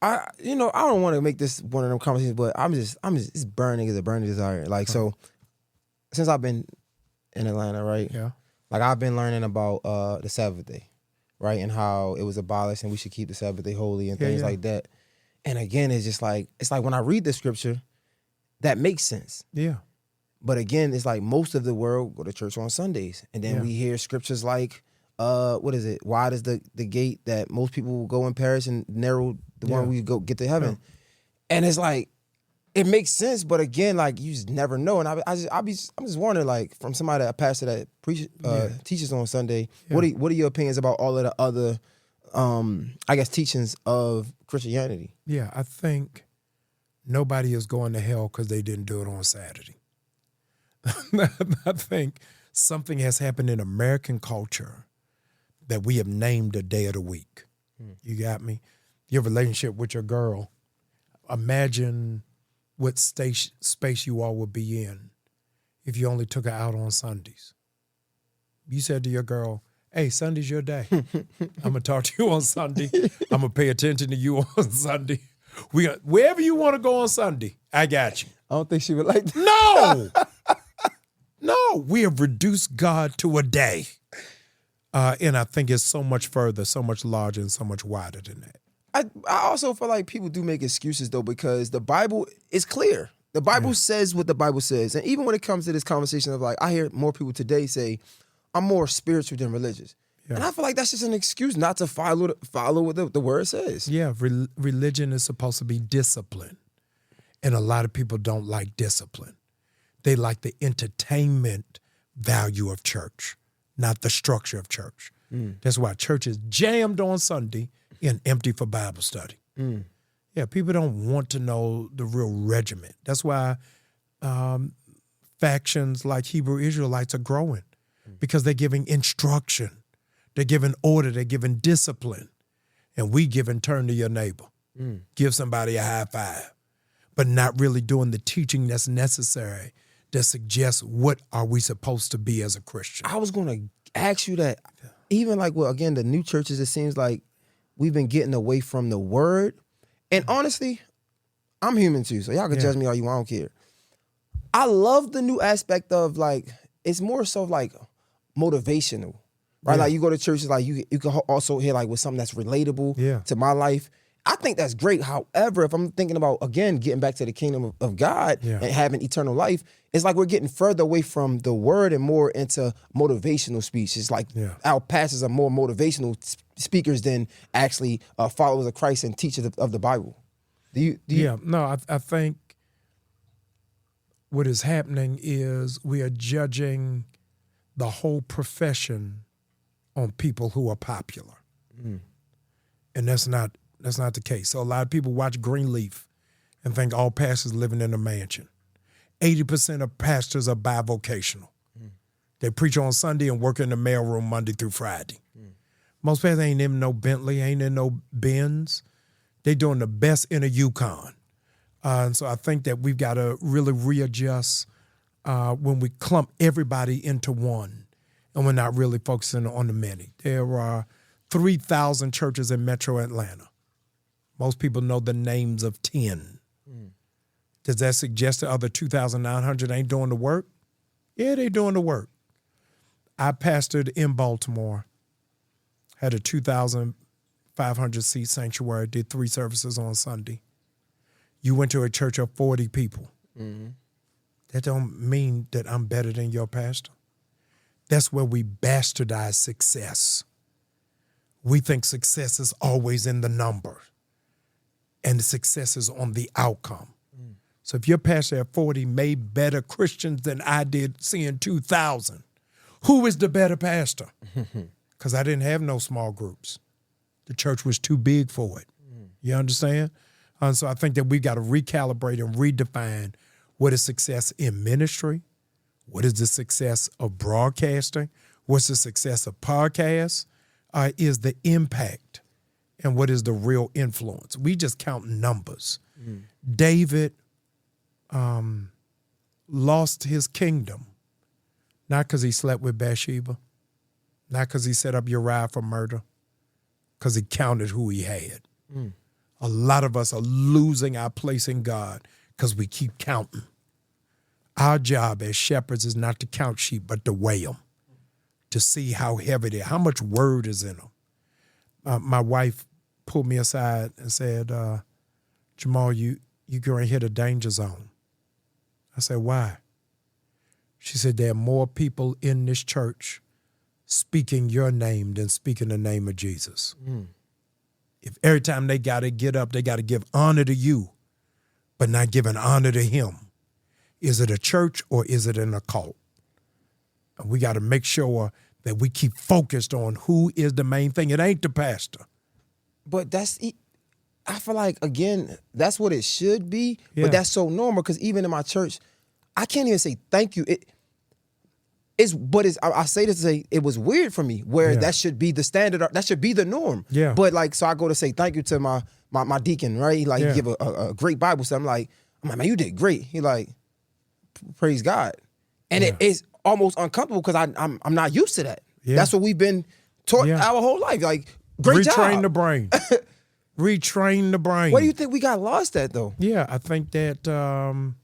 I don't want to make this one of them conversations, but I'm just, it's burning as a burning desire. Like, so since I've been in Atlanta, right? Yeah. Like, I've been learning about the Sabbath day, right? And how it was abolished and we should keep the Sabbath day holy and things like that. And again, it's just like, it's like when I read the scripture, that makes sense. Yeah. But again, it's like most of the world go to church on Sundays. And then we hear scriptures like, what is it? Wide is the gate that most people will go and perish, and narrow the one we go get to heaven. And it's like, it makes sense, but again, like you just never know. And I'm just wondering, like, from somebody, a pastor that teaches on Sunday, what are your opinions about all of the other, I guess, teachings of Christianity? Yeah, I think nobody is going to hell because they didn't do it on Saturday. I think something has happened in American culture that we have named a day of the week. You got me? Your relationship with your girl. Imagine what space you all would be in if you only took her out on Sundays. You said to your girl, hey, Sunday's your day. I'm going to talk to you on Sunday. I'm going to pay attention to you on Sunday. Wherever you want to go on Sunday, I got you. I don't think she would like that. No, we have reduced God to a day. And I think it's so much further, so much larger, and so much wider than that. I also feel like people do make excuses, though, because the Bible is clear. The Bible says what the Bible says. And even when it comes to this conversation of, like, I hear more people today say, I'm more spiritual than religious. Yeah. And I feel like that's just an excuse not to follow what the word says. Yeah, religion is supposed to be discipline. And a lot of people don't like discipline. They like the entertainment value of church, not the structure of church. That's why church is jammed on Sunday and empty for Bible study. Yeah, people don't want to know the real regiment. That's why factions like Hebrew Israelites are growing, because they're giving instruction. They're giving order. They're giving discipline. And we give and turn to your neighbor. Give somebody a high five, but not really doing the teaching that's necessary that suggests what are we supposed to be as a Christian. I was going to ask you that. Even like, well, again, the new churches, it seems like we've been getting away from the word. And honestly, I'm human too, so y'all can judge me all you want, I don't care. I love the new aspect of, like, it's more so like motivational, right? Yeah. Like you go to churches, like you can also hear like with something that's relatable to my life. I think that's great. However, if I'm thinking about, again, getting back to the kingdom of God and having eternal life, it's like we're getting further away from the word and more into motivational speech. It's like our pastors are more motivational speakers than actually followers of Christ and teachers of the Bible. I think what is happening is we are judging the whole profession on people who are popular. And that's not the case. So a lot of people watch Greenleaf and think all pastors living in a mansion. 80% of pastors are bivocational. They preach on Sunday and work in the mailroom Monday through Friday. Most pastors ain't in no Bentley, ain't in no Benz. They doing the best in a Yukon. And so I think that we've got to really readjust when we clump everybody into one and we're not really focusing on the many. There are 3,000 churches in Metro Atlanta. Most people know the names of 10. Does that suggest the other 2,900 ain't doing the work? Yeah, they doing the work. I pastored in Baltimore, had a 2,500 seat sanctuary, did 3 services on Sunday. You went to a church of 40 people. That don't mean that I'm better than your pastor. That's where we bastardize success. We think success is always in the number, and the success is on the outcome. So if your pastor at 40 made better Christians than I did seeing 2,000, who is the better pastor? Because I didn't have no small groups. The church was too big for it. You understand? And so I think that we got to recalibrate and redefine what is success in ministry, what is the success of broadcasting, what's the success of podcasts, is the impact, and what is the real influence. We just count numbers. David lost his kingdom, not because he slept with Bathsheba, not because he set up Uriah for murder, because he counted who he had. A lot of us are losing our place in God because we keep counting. Our job as shepherds is not to count sheep, but to weigh them, to see how heavy they are, how much word is in them. My wife pulled me aside and said, Jamal, you're going to hit a danger zone. I said, why? She said, there are more people in this church speaking your name than speaking the name of Jesus. If every time they got to get up, they got to give honor to you, but not giving honor to him. Is it a church or is it an occult? And we got to make sure that we keep focused on who is the main thing. It ain't the pastor. But I feel like, again, that's what it should be, Yeah. but that's so normal because even in my church, I can't even say thank you. I say this to say it was weird for me where that should be the standard, that should be the norm. Yeah. But like, so I go to say thank you to my deacon, right? He like he give a great Bible study. I'm like, man, you did great. He like, praise God. And it is almost uncomfortable because I'm not used to that. Yeah. That's what we've been taught our whole life. Like, great job. Retrain the brain. Retrain the brain. What do you think we got lost at though? Yeah, I think that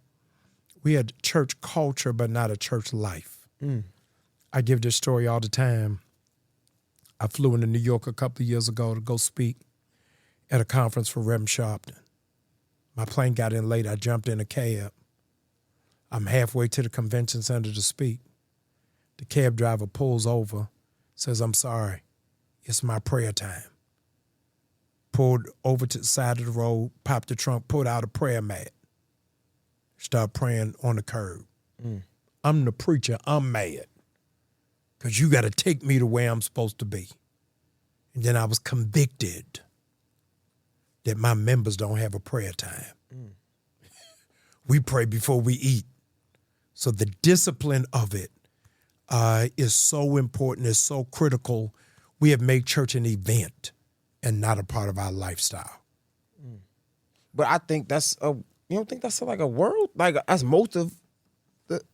we had church culture, but not a church life. I give this story all the time. I flew into New York a couple of years ago to go speak at a conference for Reverend Sharpton. My plane got in late. I jumped in a cab. I'm halfway to the convention center to speak. The cab driver pulls over, says, "I'm sorry, it's my prayer time." Pulled over to the side of the road, popped the trunk, pulled out a prayer mat. Start praying on the curb. I'm the preacher. I'm mad because you got to take me to where I'm supposed to be. And then I was convicted that my members don't have a prayer time. We pray before we eat. So the discipline of it is so important, is so critical. We have made church an event and not a part of our lifestyle. But I think you don't think that's like a world? Like that's most of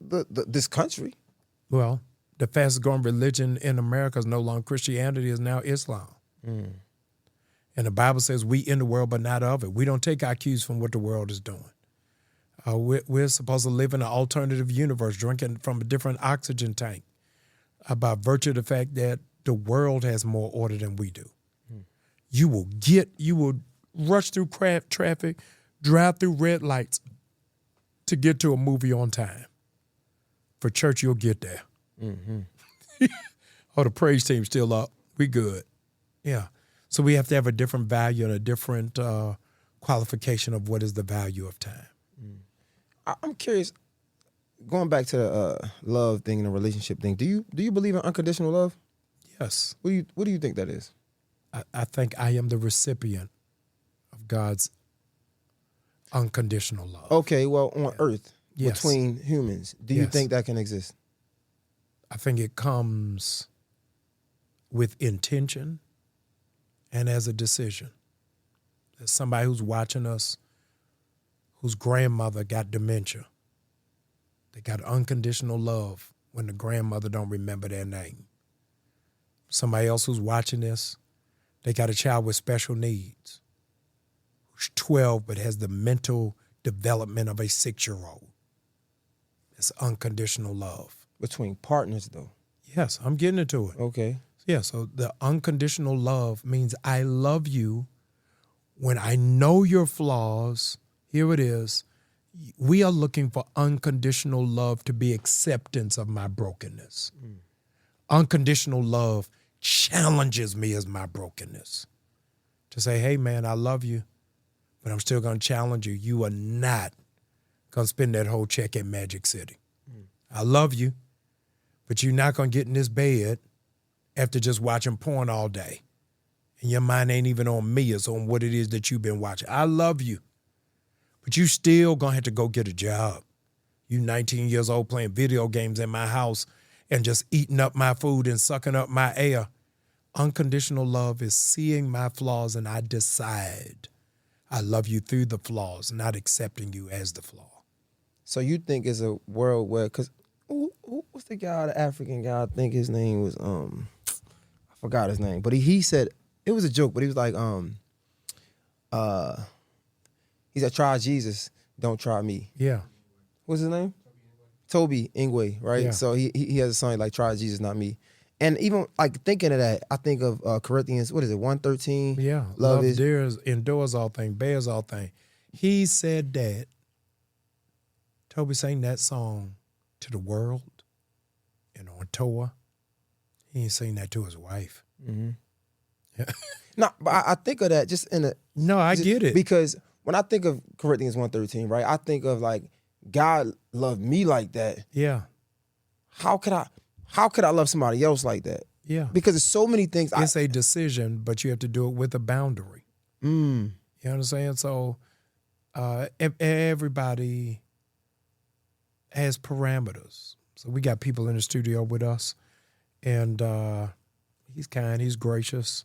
this country. Well, the fastest growing religion in America is no longer Christianity, is now Islam. And the Bible says we in the world, but not of it. We don't take our cues from what the world is doing. We're supposed to live in an alternative universe, drinking from a different oxygen tank by virtue of the fact that the world has more order than we do. You will rush through traffic, drive through red lights to get to a movie on time. For church, you'll get there. Oh, the praise team's still up. We good. Yeah. So we have to have a different value and a different qualification of what is the value of time. I'm curious, going back to the love thing and the relationship thing, do you believe in unconditional love? Yes. What do you think that is? I think I am the recipient of God's unconditional love. Okay, well, on earth, Yes. between humans, do you Yes. think that can exist? I think it comes with intention and as a decision. There's somebody who's watching us whose grandmother got dementia. They got unconditional love when the grandmother don't remember their name. Somebody else who's watching this, they got a child with special needs who's 12 but has the mental development of a 6-year-old. It's unconditional love. Between partners, though. Yes, I'm getting into it. Okay. Yeah, so the unconditional love means I love you when I know your flaws. Here it is. We are looking for unconditional love to be acceptance of my brokenness. Unconditional love challenges me as my brokenness. To say, hey, man, I love you, but I'm still going to challenge you. You are not going to spend that whole check at Magic City. I love you, but you're not going to get in this bed after just watching porn all day. And your mind ain't even on me, it's on what it is that you've been watching. I love you, but you still going to have to go get a job. You 19 years old playing video games in my house and just eating up my food and sucking up my air. Unconditional love is seeing my flaws and I decide I love you through the flaws, not accepting you as the flaw. So you think it's a world where, because what's the guy, the African guy, I think his name was, I forgot his name, but he said, it was a joke, but he was like, he said, try Jesus, don't try me. Yeah. What's his name? Toby Ingwe, right? Yeah. So he has a song like, try Jesus, not me. And even like thinking of that, I think of Corinthians, what is it, 1:13? Yeah. Love endures all things, bears all things. He said that. Toby sang that song to the world and on tour. He ain't sing that to his wife. Mm-hmm. Yeah. No, but I think of that just in a... No, I get it. Because when I think of Corinthians 1:13, right? I think of like God loved me like that. Yeah. How could I love somebody else like that? Yeah. Because there's so many things. It's a decision, but you have to do it with a boundary. You know what I'm saying? So everybody has parameters. So we got people in the studio with us, and he's kind, he's gracious,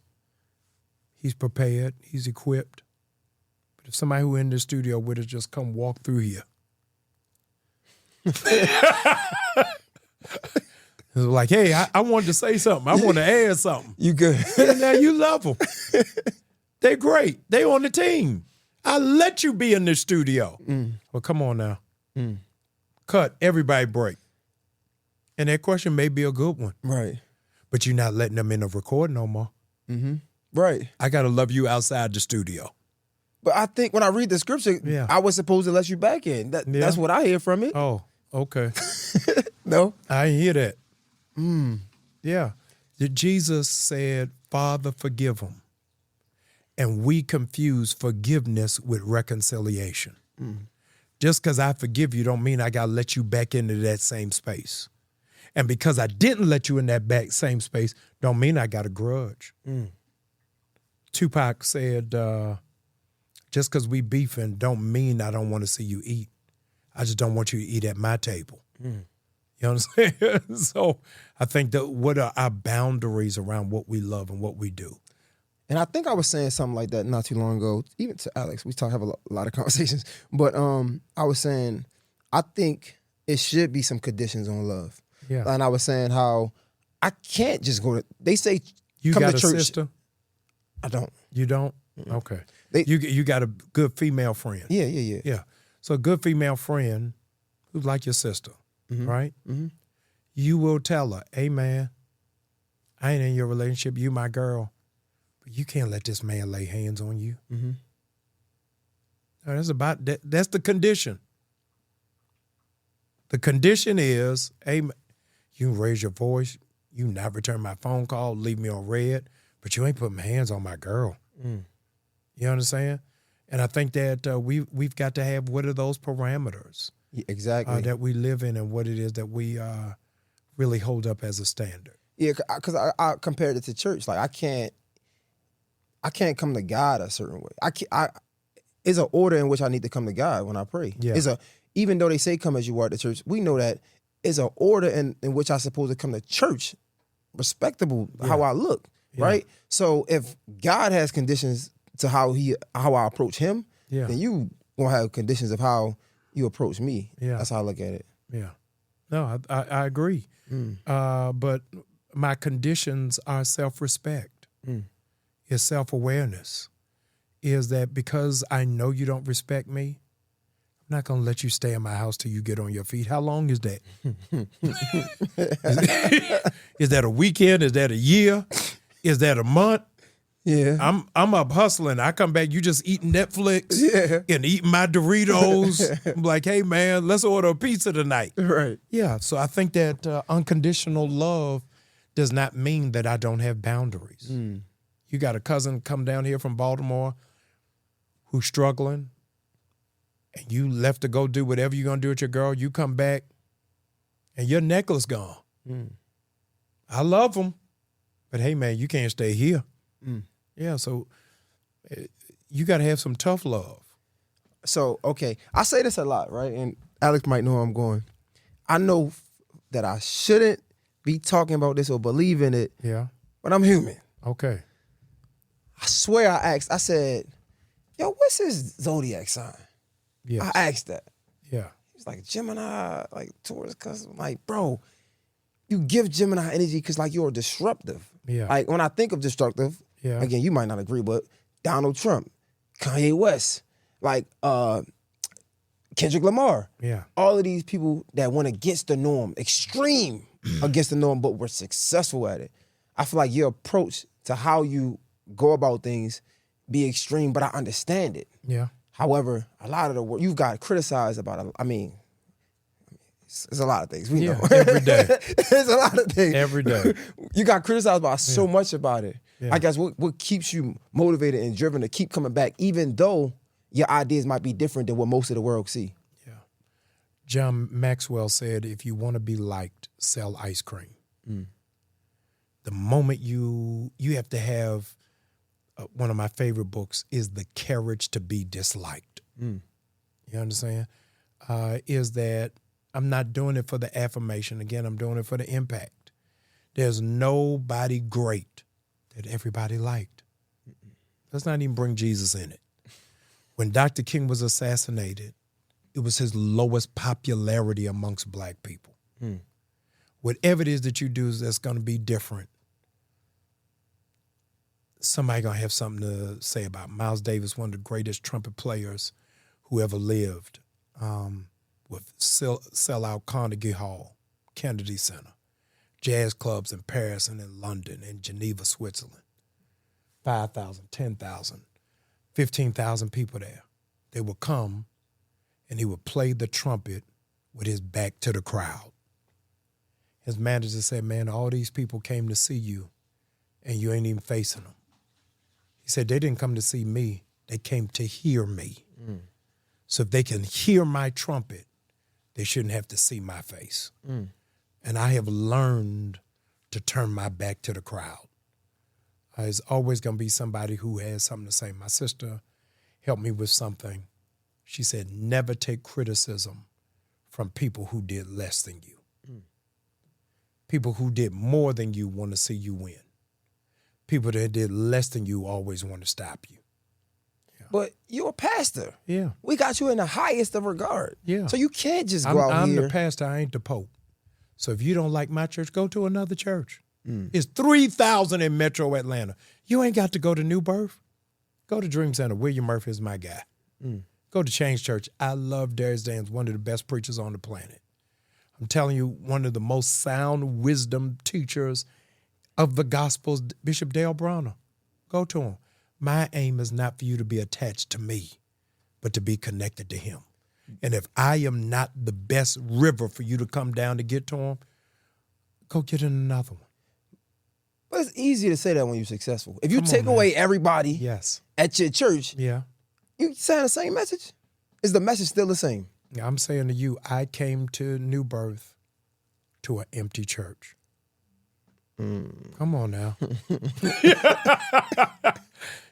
he's prepared, he's equipped. But if somebody who in the studio with us just come walk through here, it's like, hey, I wanted to say something. I want to add something. You good. And now you love them. They're great. They on the team. I let you be in the studio. Well, come on now. Cut. Everybody break. And that question may be a good one. Right. But you're not letting them in the recording no more. Right. I got to love you outside the studio. But I think when I read the scripture, Yeah. I was supposed to let you back in. That's what I hear from it. Oh, okay. No? I didn't hear that. Yeah. Jesus said, Father, forgive them. And we confuse forgiveness with reconciliation. Just because I forgive you don't mean I got to let you back into that same space. And because I didn't let you in that same space don't mean I got a grudge. Tupac said, just because we beefing don't mean I don't want to see you eat. I just don't want you to eat at my table. You know what I'm saying? So I think that what are our boundaries around what we love and what we do? And I think I was saying something like that not too long ago, even to Alex. We have a lot of conversations. But I was saying, I think it should be some conditions on love. Yeah. And I was saying how I can't just go to, they say, You come got to a church. sister? I don't. You don't? Okay. They- You got a good female friend. Yeah. Yeah. So a good female friend who's like your sister, right? You will tell her, hey, man, I ain't in your relationship. You my girl. But you can't let this man lay hands on you. No, that's about that. That's the condition. The condition is, hey, you can raise your voice. You not return my phone call, leave me on red, but you ain't putting hands on my girl. You understand? And I think that we've got to have what are those parameters Exactly. that we live in and what it is that we really hold up as a standard. Yeah, because I compared it to church. Like I can't come to God a certain way. It's an order in which I need to come to God when I pray. Yeah. Even though they say come as you are to church, we know that it's an order in which I'm supposed to come to church, respectable how I look, right? So if God has conditions to how I approach Him, then you gonna have conditions of how you approach me. Yeah. That's how I look at it. Yeah. No, I agree. But my conditions are self-respect. It's self-awareness. Is that because I know you don't respect me, I'm not going to let you stay in my house till you get on your feet. How long is that? Is that a weekend? Is that a year? Is that a month? Yeah. I'm up hustling. I come back, you just eating Netflix and eating my Doritos. I'm like, hey, man, let's order a pizza tonight. Right. Yeah, so I think that unconditional love does not mean that I don't have boundaries. You got a cousin come down here from Baltimore who's struggling, and you left to go do whatever you're going to do with your girl. You come back, and your necklace gone. I love them, but hey, man, you can't stay here. Yeah, so you got to have some tough love. So, okay, I say this a lot, right? And Alex might know where I'm going. I know that I shouldn't be talking about this or believe in it, but I'm human. Okay. I swear I said, yo, what's his zodiac sign? Yes. I asked that. Yeah. He was like, Gemini, like Taurus, cause I'm like, bro, you give Gemini energy because like you're disruptive. Yeah. Like when I think of disruptive, again, you might not agree, but Donald Trump, Kanye West, like Kendrick Lamar. Yeah. All of these people that went against the norm, extreme against the norm, but were successful at it. I feel like your approach to how you go about things be extreme, but I understand it. Yeah. However, a lot of the work you've got criticized about, it's a lot of things. We know. Every day. There's a lot of things. Every day. You got criticized about so much about it. Yeah. I guess what keeps you motivated and driven to keep coming back, even though your ideas might be different than what most of the world see. Yeah. John Maxwell said, if you want to be liked, sell ice cream. The moment you have to have, one of my favorite books is The Courage to be Disliked. You understand? Is that I'm not doing it for the affirmation. Again, I'm doing it for the impact. There's nobody great that everybody liked. Let's not even bring Jesus in it. When Dr. King was assassinated, it was his lowest popularity amongst black people. Whatever it is that you do that's going to be different, somebody going to have something to say about it. Miles Davis, one of the greatest trumpet players who ever lived, with sell-out Carnegie Hall, Kennedy Center, jazz clubs in Paris and in London and Geneva, Switzerland. 5,000, 10,000, 15,000 people there. They would come and he would play the trumpet with his back to the crowd. His manager said, man, all these people came to see you and you ain't even facing them. He said, they didn't come to see me. They came to hear me. So if they can hear my trumpet, they shouldn't have to see my face. And I have learned to turn my back to the crowd. There's always going to be somebody who has something to say. My sister helped me with something. She said, never take criticism from people who did less than you. People who did more than you want to see you win. People that did less than you always want to stop you. But you're a pastor. Yeah. We got you in the highest of regard. Yeah. So you can't just go out I'm here. the pastor, I ain't the pope. So if you don't like my church, go to another church. It's 3,000 in Metro Atlanta. You ain't got to go to New Birth. Go to Dream Center. William Murphy is my guy. Go to Change Church. I love Darius Daniels, one of the best preachers on the planet. I'm telling you, one of the most sound wisdom teachers of the Gospels, Bishop Dale Bronner. Go to him. My aim is not for you to be attached to me, but to be connected to him. And if I am not the best river for you to come down to get to him, go get in another one. But it's easy to say that when you're successful. If you Come on, take man. away everybody Yes. at your church, Yeah. you saying the same message? Is the message still the same? I'm saying to you, I came to New Birth to an empty church. Come on now.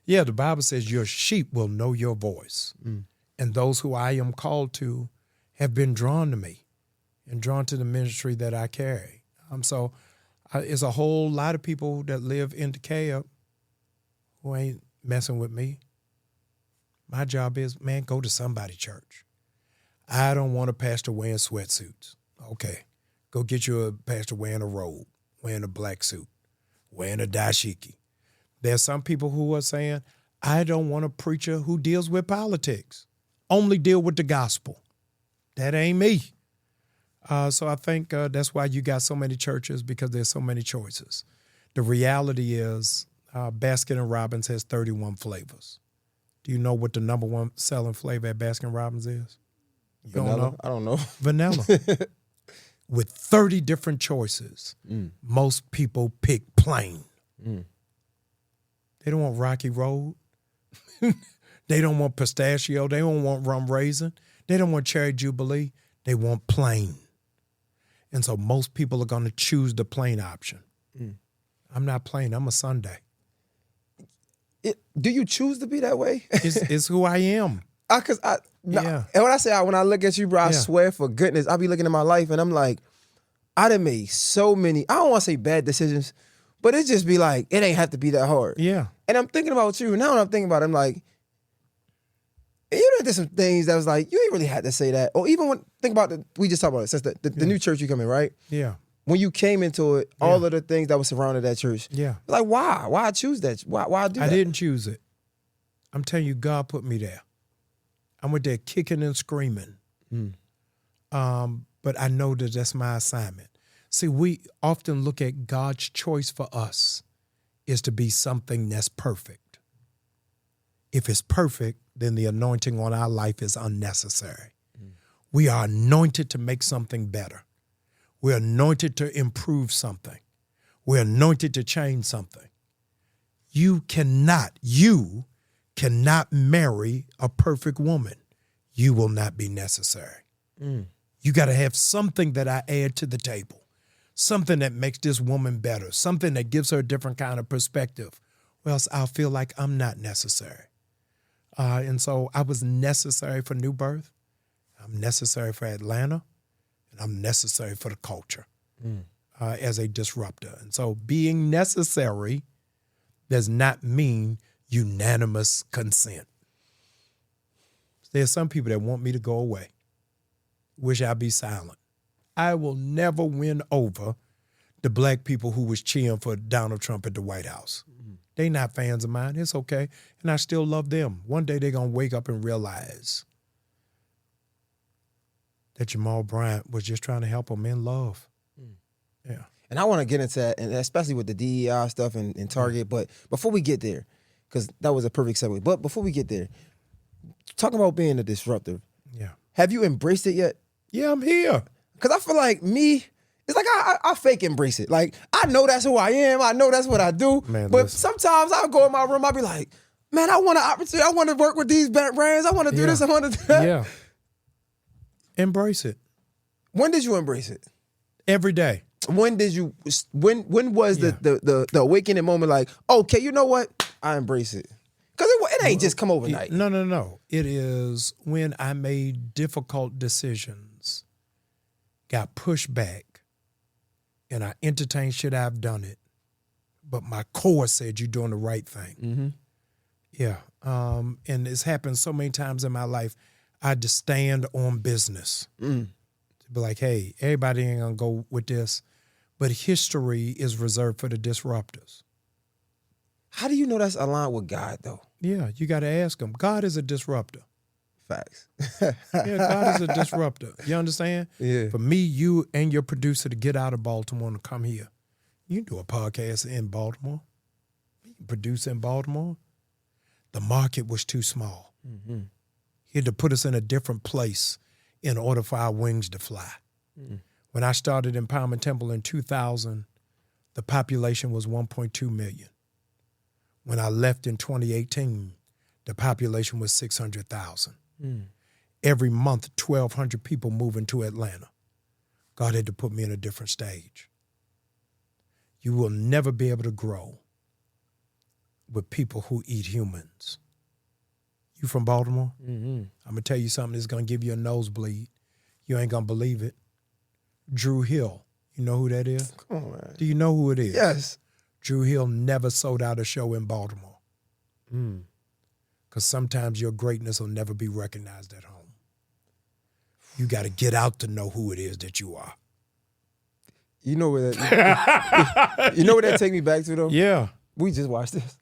Yeah, the Bible says your sheep will know your voice. And those who I am called to have been drawn to me and drawn to the ministry that I carry. So it's a whole lot of people that live in DeKalb who ain't messing with me. My job is, man, go to somebody's church. I don't want a pastor wearing sweatsuits. Okay, go get you a pastor wearing a robe, wearing a black suit, wearing a dashiki. There's some people who are saying, I don't want a preacher who deals with politics. Only deal with the gospel. That ain't me. So I think that's why you got so many churches, because there's so many choices. The reality is Baskin-Robbins has 31 flavors. Do you know what the number one selling flavor at Baskin-Robbins is? You Vanilla? don't know? I don't know. Vanilla. With 30 different choices, most people pick plain. They don't want Rocky Road. They don't want pistachio. They don't want rum raisin. They don't want cherry jubilee. They want plain. And so most people are going to choose the plain option. I'm not plain. I'm a Sunday. Do you choose to be that way? It's who I am. And when I look at you, bro, I swear for goodness, I be looking at my life and I'm like, I done made so many, I don't want to say bad decisions, but it just be like, it ain't have to be that hard. Yeah. And I'm thinking about you. Now when I'm thinking about it, I'm like, you done did some things that was like, you ain't really had to say that. Or even when, think about we just talked about it, since the new church you come in, right? Yeah. When you came into it, all of the things that were surrounded that church. Yeah. Like, why? Why I choose that? Why I do that? I didn't choose it. I'm telling you, God put me there. I went there kicking and screaming. But I know that that's my assignment. See, we often look at God's choice for us is to be something that's perfect. If it's perfect, then the anointing on our life is unnecessary. We are anointed to make something better. We're anointed to improve something. We're anointed to change something. You cannot cannot marry a perfect woman, you will not be necessary. You got to have something that I add to the table, something that makes this woman better, something that gives her a different kind of perspective, or else I'll feel like I'm not necessary. And so I was necessary for New Birth. I'm necessary for Atlanta, and I'm necessary for the culture as a disruptor. And so being necessary does not mean unanimous consent. There are some people that want me to go away. Wish I'd be silent. I will never win over the black people who was cheering for Donald Trump at the White House. They not fans of mine. It's okay. And I still love them. One day they're going to wake up and realize that Jamal Bryant was just trying to help them in love. Yeah. And I want to get into that, and especially with the DEI stuff and Target. But before we get there, because that was a perfect segue. But before we get there, talking about being a disruptor. Yeah. Have you embraced it yet? Yeah, I'm here. Because I feel like it's like I fake embrace it. Like, I know that's who I am. I know that's what I do. Man, but listen. sometimes I'll go in my room, I'll be like, man, I want an opportunity. I want to work with these brands. I want to do this. I want to do that. Yeah. Embrace it. When did you embrace it? Every day. When did you, when was the awakening moment like, okay, you know what? I embrace it. Because it ain't just come overnight. No. It is when I made difficult decisions, got pushed back, and I entertained shit, I've done it. But my core said you're doing the right thing. Mm-hmm. Yeah. And it's happened so many times in my life. I had to stand on business. To be like, hey, everybody ain't going to go with this. But history is reserved for the disruptors. How do you know that's aligned with God, though? Yeah, you got to ask him. God is a disruptor. Facts. Yeah, God is a disruptor. You understand? Yeah. For me, you, and your producer to get out of Baltimore and come here. You can do a podcast in Baltimore. You can produce in Baltimore. The market was too small. Mm-hmm. He had to put us in a different place in order for our wings to fly. When I started Empowerment Temple in 2000, the population was 1.2 million. When I left in 2018, the population was 600,000. Every month, 1,200 people moving to Atlanta. God had to put me in a different stage. You will never be able to grow with people who eat humans. You from Baltimore? I'm going to tell you something that's going to give you a nosebleed. You ain't going to believe it. Drew Hill. You know who that is? Come on, man. Do you know who it is? Yes. Drew Hill never sold out a show in Baltimore. Because sometimes your greatness will never be recognized at home. You got to get out to know who it is that you are. You know where that you know where that take me back to, though? Yeah. We just watched this.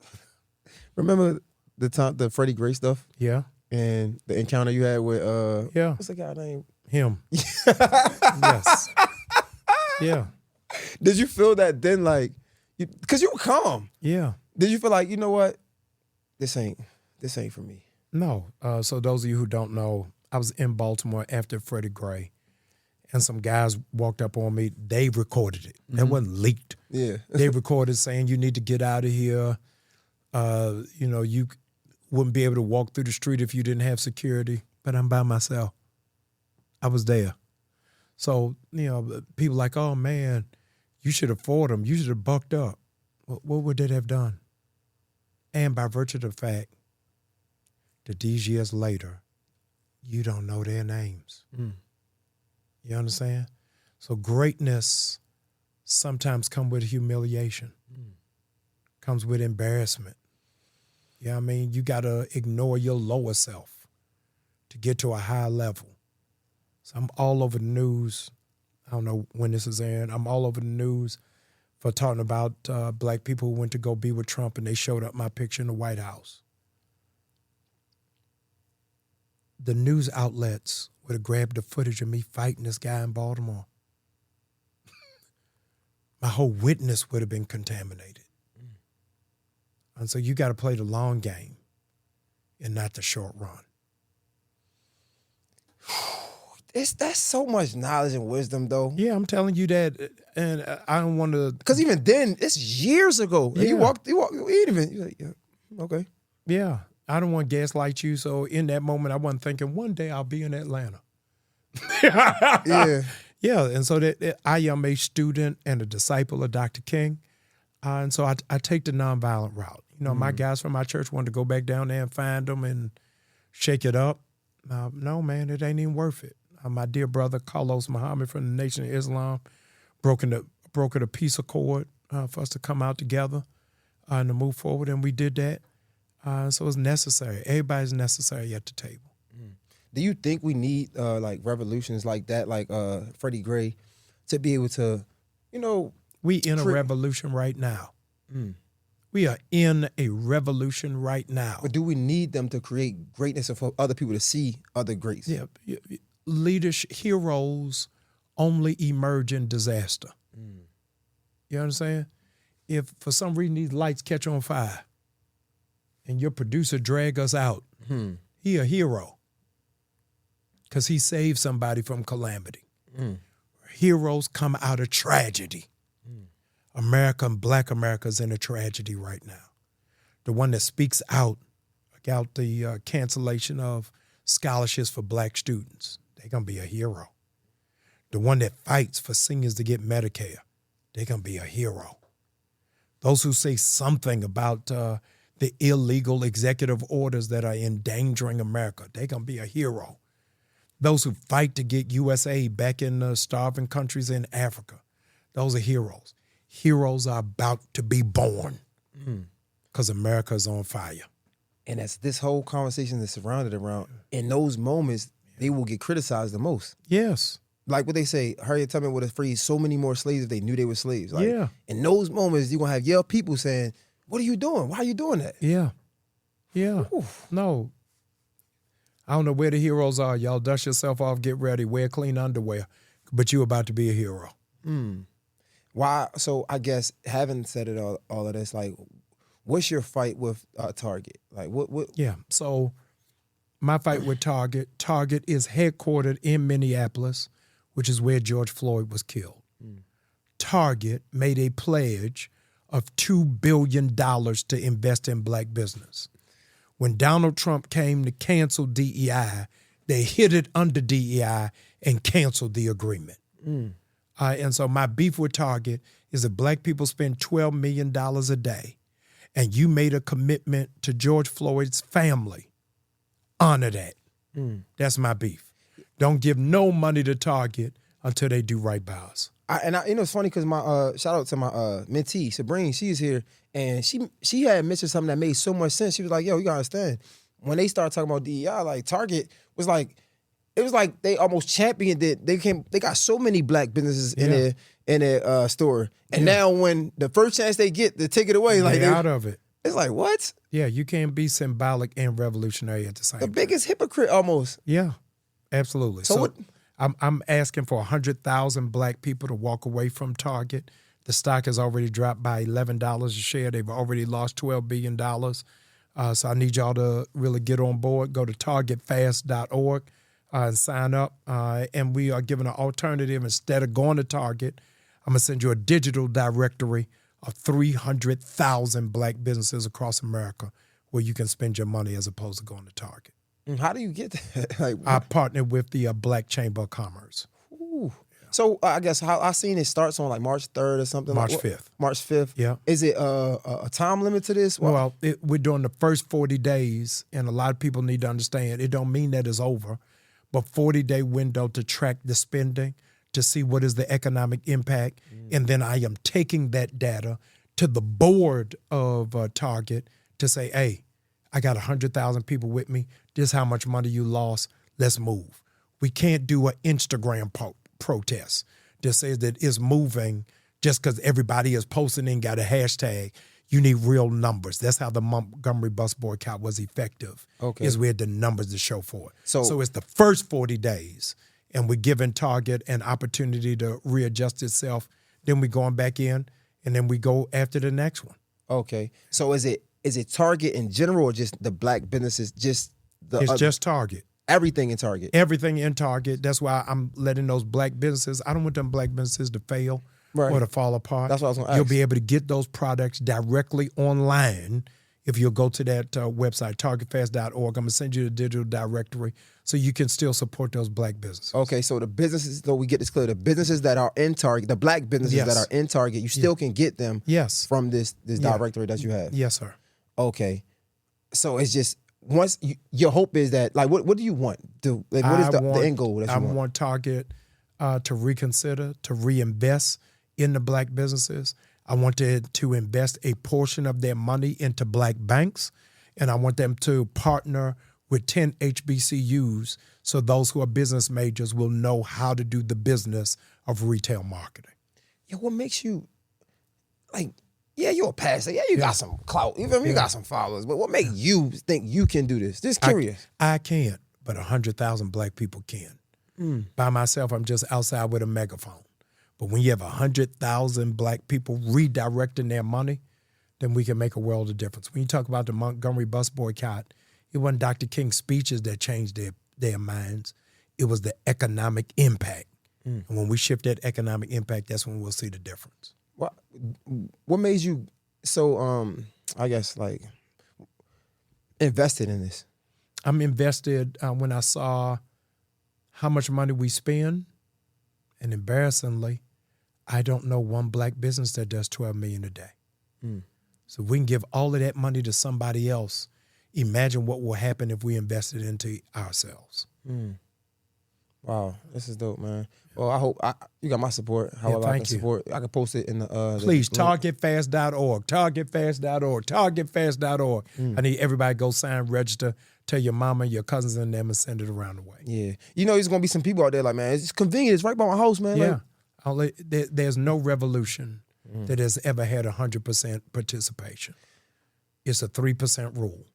Remember the Freddie Gray stuff? Yeah. And the encounter you had with Yeah. what's the guy name? Him. Yes. Yeah. Did you feel that then, like, because you were calm? Yeah. Did you feel like, you know what, this ain't for me? No. So those of you who don't know, I was in Baltimore after Freddie Gray, and some guys walked up on me. They recorded it. That wasn't leaked. Yeah. They recorded saying, you need to get out of here. You wouldn't be able to walk through the street if you didn't have security. But I'm by myself. I was there. So, people like, oh, man, you should have fought them. You should have bucked up. What would that have done? And by virtue of the fact that these years later, you don't know their names. You understand? So greatness sometimes comes with humiliation, comes with embarrassment. You know what I mean? You got to ignore your lower self to get to a higher level. So I'm all over the news. I don't know when this is airing. I'm all over the news for talking about black people who went to go be with Trump, and they showed up my picture in the White House. The news outlets would have grabbed the footage of me fighting this guy in Baltimore. My whole witness would have been contaminated. And so you got to play the long game and not the short run. That's so much knowledge and wisdom, though. Yeah, I'm telling you that, and I don't want to. Because even then, it's years ago. Yeah. You walked, you're like, yeah, okay. Yeah, I don't want to gaslight you. So in that moment, I wasn't thinking one day I'll be in Atlanta. Yeah. Yeah, and so that I am a student and a disciple of Dr. King. And so I take the nonviolent route. You know, my guys from my church wanted to go back down there and find them and shake it up. No, man, it ain't even worth it. My dear brother, Carlos Muhammad from the Nation of Islam, brokered a peace accord for us to come out together and to move forward, and we did that. So it's necessary. Everybody's necessary at the table. Do you think we need like revolutions like that, like Freddie Gray, to be able to, you know? We in a revolution right now. We are in a revolution right now. But do we need them to create greatness for other people to see other greats? Yeah, leadership, heroes only emerge in disaster. You understand? If for some reason these lights catch on fire and your producer drag us out, he a hero because he saved somebody from calamity. Heroes come out of tragedy. America and Black America's in a tragedy right now. The one that speaks out about the cancellation of scholarships for Black students, they're going to be a hero. The one that fights for seniors to get Medicare, they're going to be a hero. Those who say something about the illegal executive orders that are endangering America, they're going to be a hero. Those who fight to get USA back in starving countries in Africa, those are heroes. Heroes are about to be born because America is on fire. And that's this whole conversation that's surrounded around, in those moments, they will get criticized the most. Yes. Like what they say, Harriet Tubman would have freed so many more slaves if they knew they were slaves. Like, Yeah. in those moments, you're going to have your people saying, what are you doing? Why are you doing that? Yeah. Yeah. Oof. No. I don't know where the heroes are. Y'all dust yourself off, get ready, wear clean underwear, but you're about to be a hero. Why? So I guess, having said it all of this, like, what's your fight with Target? Like, what? Yeah. So my fight with Target is headquartered in Minneapolis, which is where George Floyd was killed. Target made a pledge of $2 billion to invest in Black business. When Donald Trump came to cancel DEI, they hid it under DEI and canceled the agreement. And so my beef with Target is that Black people spend $12 million a day, and you made a commitment to George Floyd's family. Honor that. That's my beef. Don't give no money to Target until they do right by us. You know, it's funny because my shout out to my mentee Sabrine, she's here, and she had mentioned something that made so much sense. She was like, "Yo, you gotta understand, when they started talking about DEI, like Target was like, it was like they almost championed it. They got so many Black businesses in their store, and now when the first chance they get to take it away, like they're out of it. It's like, what? Yeah, you can't be symbolic and revolutionary at the same time. The biggest hypocrite almost. Yeah, absolutely. So what? I'm asking for 100,000 Black people to walk away from Target. The stock has already dropped by $11 a share. They've already lost $12 billion. So I need y'all to really get on board. Go to targetfast.org and sign up. And we are giving an alternative. Instead of going to Target, I'm going to send you a digital directory of 300,000 Black businesses across America where you can spend your money as opposed to going to Target. How do you get that? Like, I partnered with the Black Chamber of Commerce. Ooh. So I guess how I seen it starts on like March 3rd or something. March like 5th. March 5th. Yeah. Is it a time limit to this? Well, we're doing the first 40 days, and a lot of people need to understand it don't mean that it's over, but 40-day window to track the spending, to see what is the economic impact, and then I am taking that data to the board of Target to say, hey, I got 100,000 people with me. This is how much money you lost. Let's move. We can't do an Instagram protest that says that it's moving just because everybody is posting and got a hashtag. You need real numbers. That's how the Montgomery bus boycott was effective. Okay. Is we had the numbers to show for it. So it's the first 40 days, and we're giving Target an opportunity to readjust itself. Then we're going back in, and then we go after the next one. Okay. So is it Target in general or just the Black businesses? Just Just Target. Everything in Target. Everything in Target. That's why I'm letting those Black businesses, I don't want them Black businesses to fail or to fall apart. That's what I was going to ask. You'll be able to get those products directly online if you'll go to that website, targetfast.org, I'm going to send you the digital directory so you can still support those black businesses. Okay, so the businesses, so we get this clear, the businesses that are in Target, the black businesses Yes. that are in Target, you still can get them Yes. from this directory that you have. Yes, sir. Okay, so it's just once your hope is that, like, what do you want? What is the end goal that you I want? want Target to reconsider, to reinvest in the black businesses. I want them to invest a portion of their money into black banks, and I want them to partner with 10 HBCUs so those who are business majors will know how to do the business of retail marketing. Yeah, what makes you, like, yeah, you're a pastor. Yeah, you got some clout. You feel me? You got some followers. But what makes you think you can do this? Just curious. I can't, but 100,000 black people can. By myself, I'm just outside with a megaphone. But when you have 100,000 black people redirecting their money, then we can make a world of difference. When you talk about the Montgomery bus boycott, it wasn't Dr. King's speeches that changed their minds. It was the economic impact. And when we shift that economic impact, that's when we'll see the difference. What made you so, I guess, like, invested in this? I'm invested when I saw how much money we spend, and embarrassingly, I don't know one black business that does $12 million a day. So we can give all of that money to somebody else. Imagine what will happen if we invested into ourselves. Wow, this is dope, man. Well, I hope you got my support. However, I can support. I can post it in the. Please, targetfast.org, targetfast.org, targetfast.org. I need everybody to go sign, register, tell your mama, your cousins, and them, and send it around the way. Yeah, you know, there's gonna be some people out there like, man, it's convenient. It's right by my house, man. Yeah, there's no revolution that has ever had 100% participation. It's a 3% rule.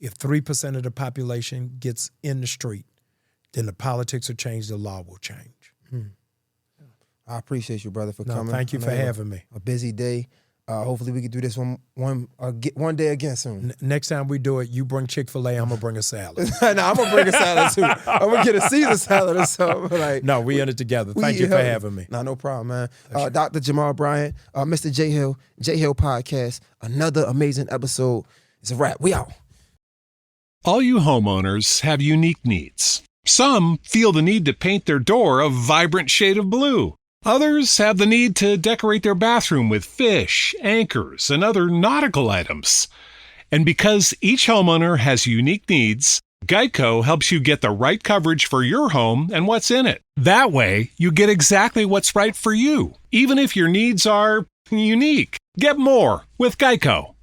If 3% of the population gets in the street, then the politics will change, the law will change. I appreciate you, brother, for coming. Thank you for having me. A busy day. Hopefully we can do this one day again soon. Next time we do it, you bring Chick-fil-A, I'm going to bring a salad. No, I'm going to bring a salad too. I'm going to get a Caesar salad or something. Like, no, we in it together. Thank you for having me. No problem, man. Dr. Jamal Bryant, Mr. J Hill Podcast, another amazing episode. It's a wrap. We out. All you homeowners have unique needs. Some feel the need to paint their door a vibrant shade of blue. Others have the need to decorate their bathroom with fish, anchors, and other nautical items. And because each homeowner has unique needs, Geico helps you get the right coverage for your home and what's in it. That way, you get exactly what's right for you, even if your needs are unique. Get more with Geico.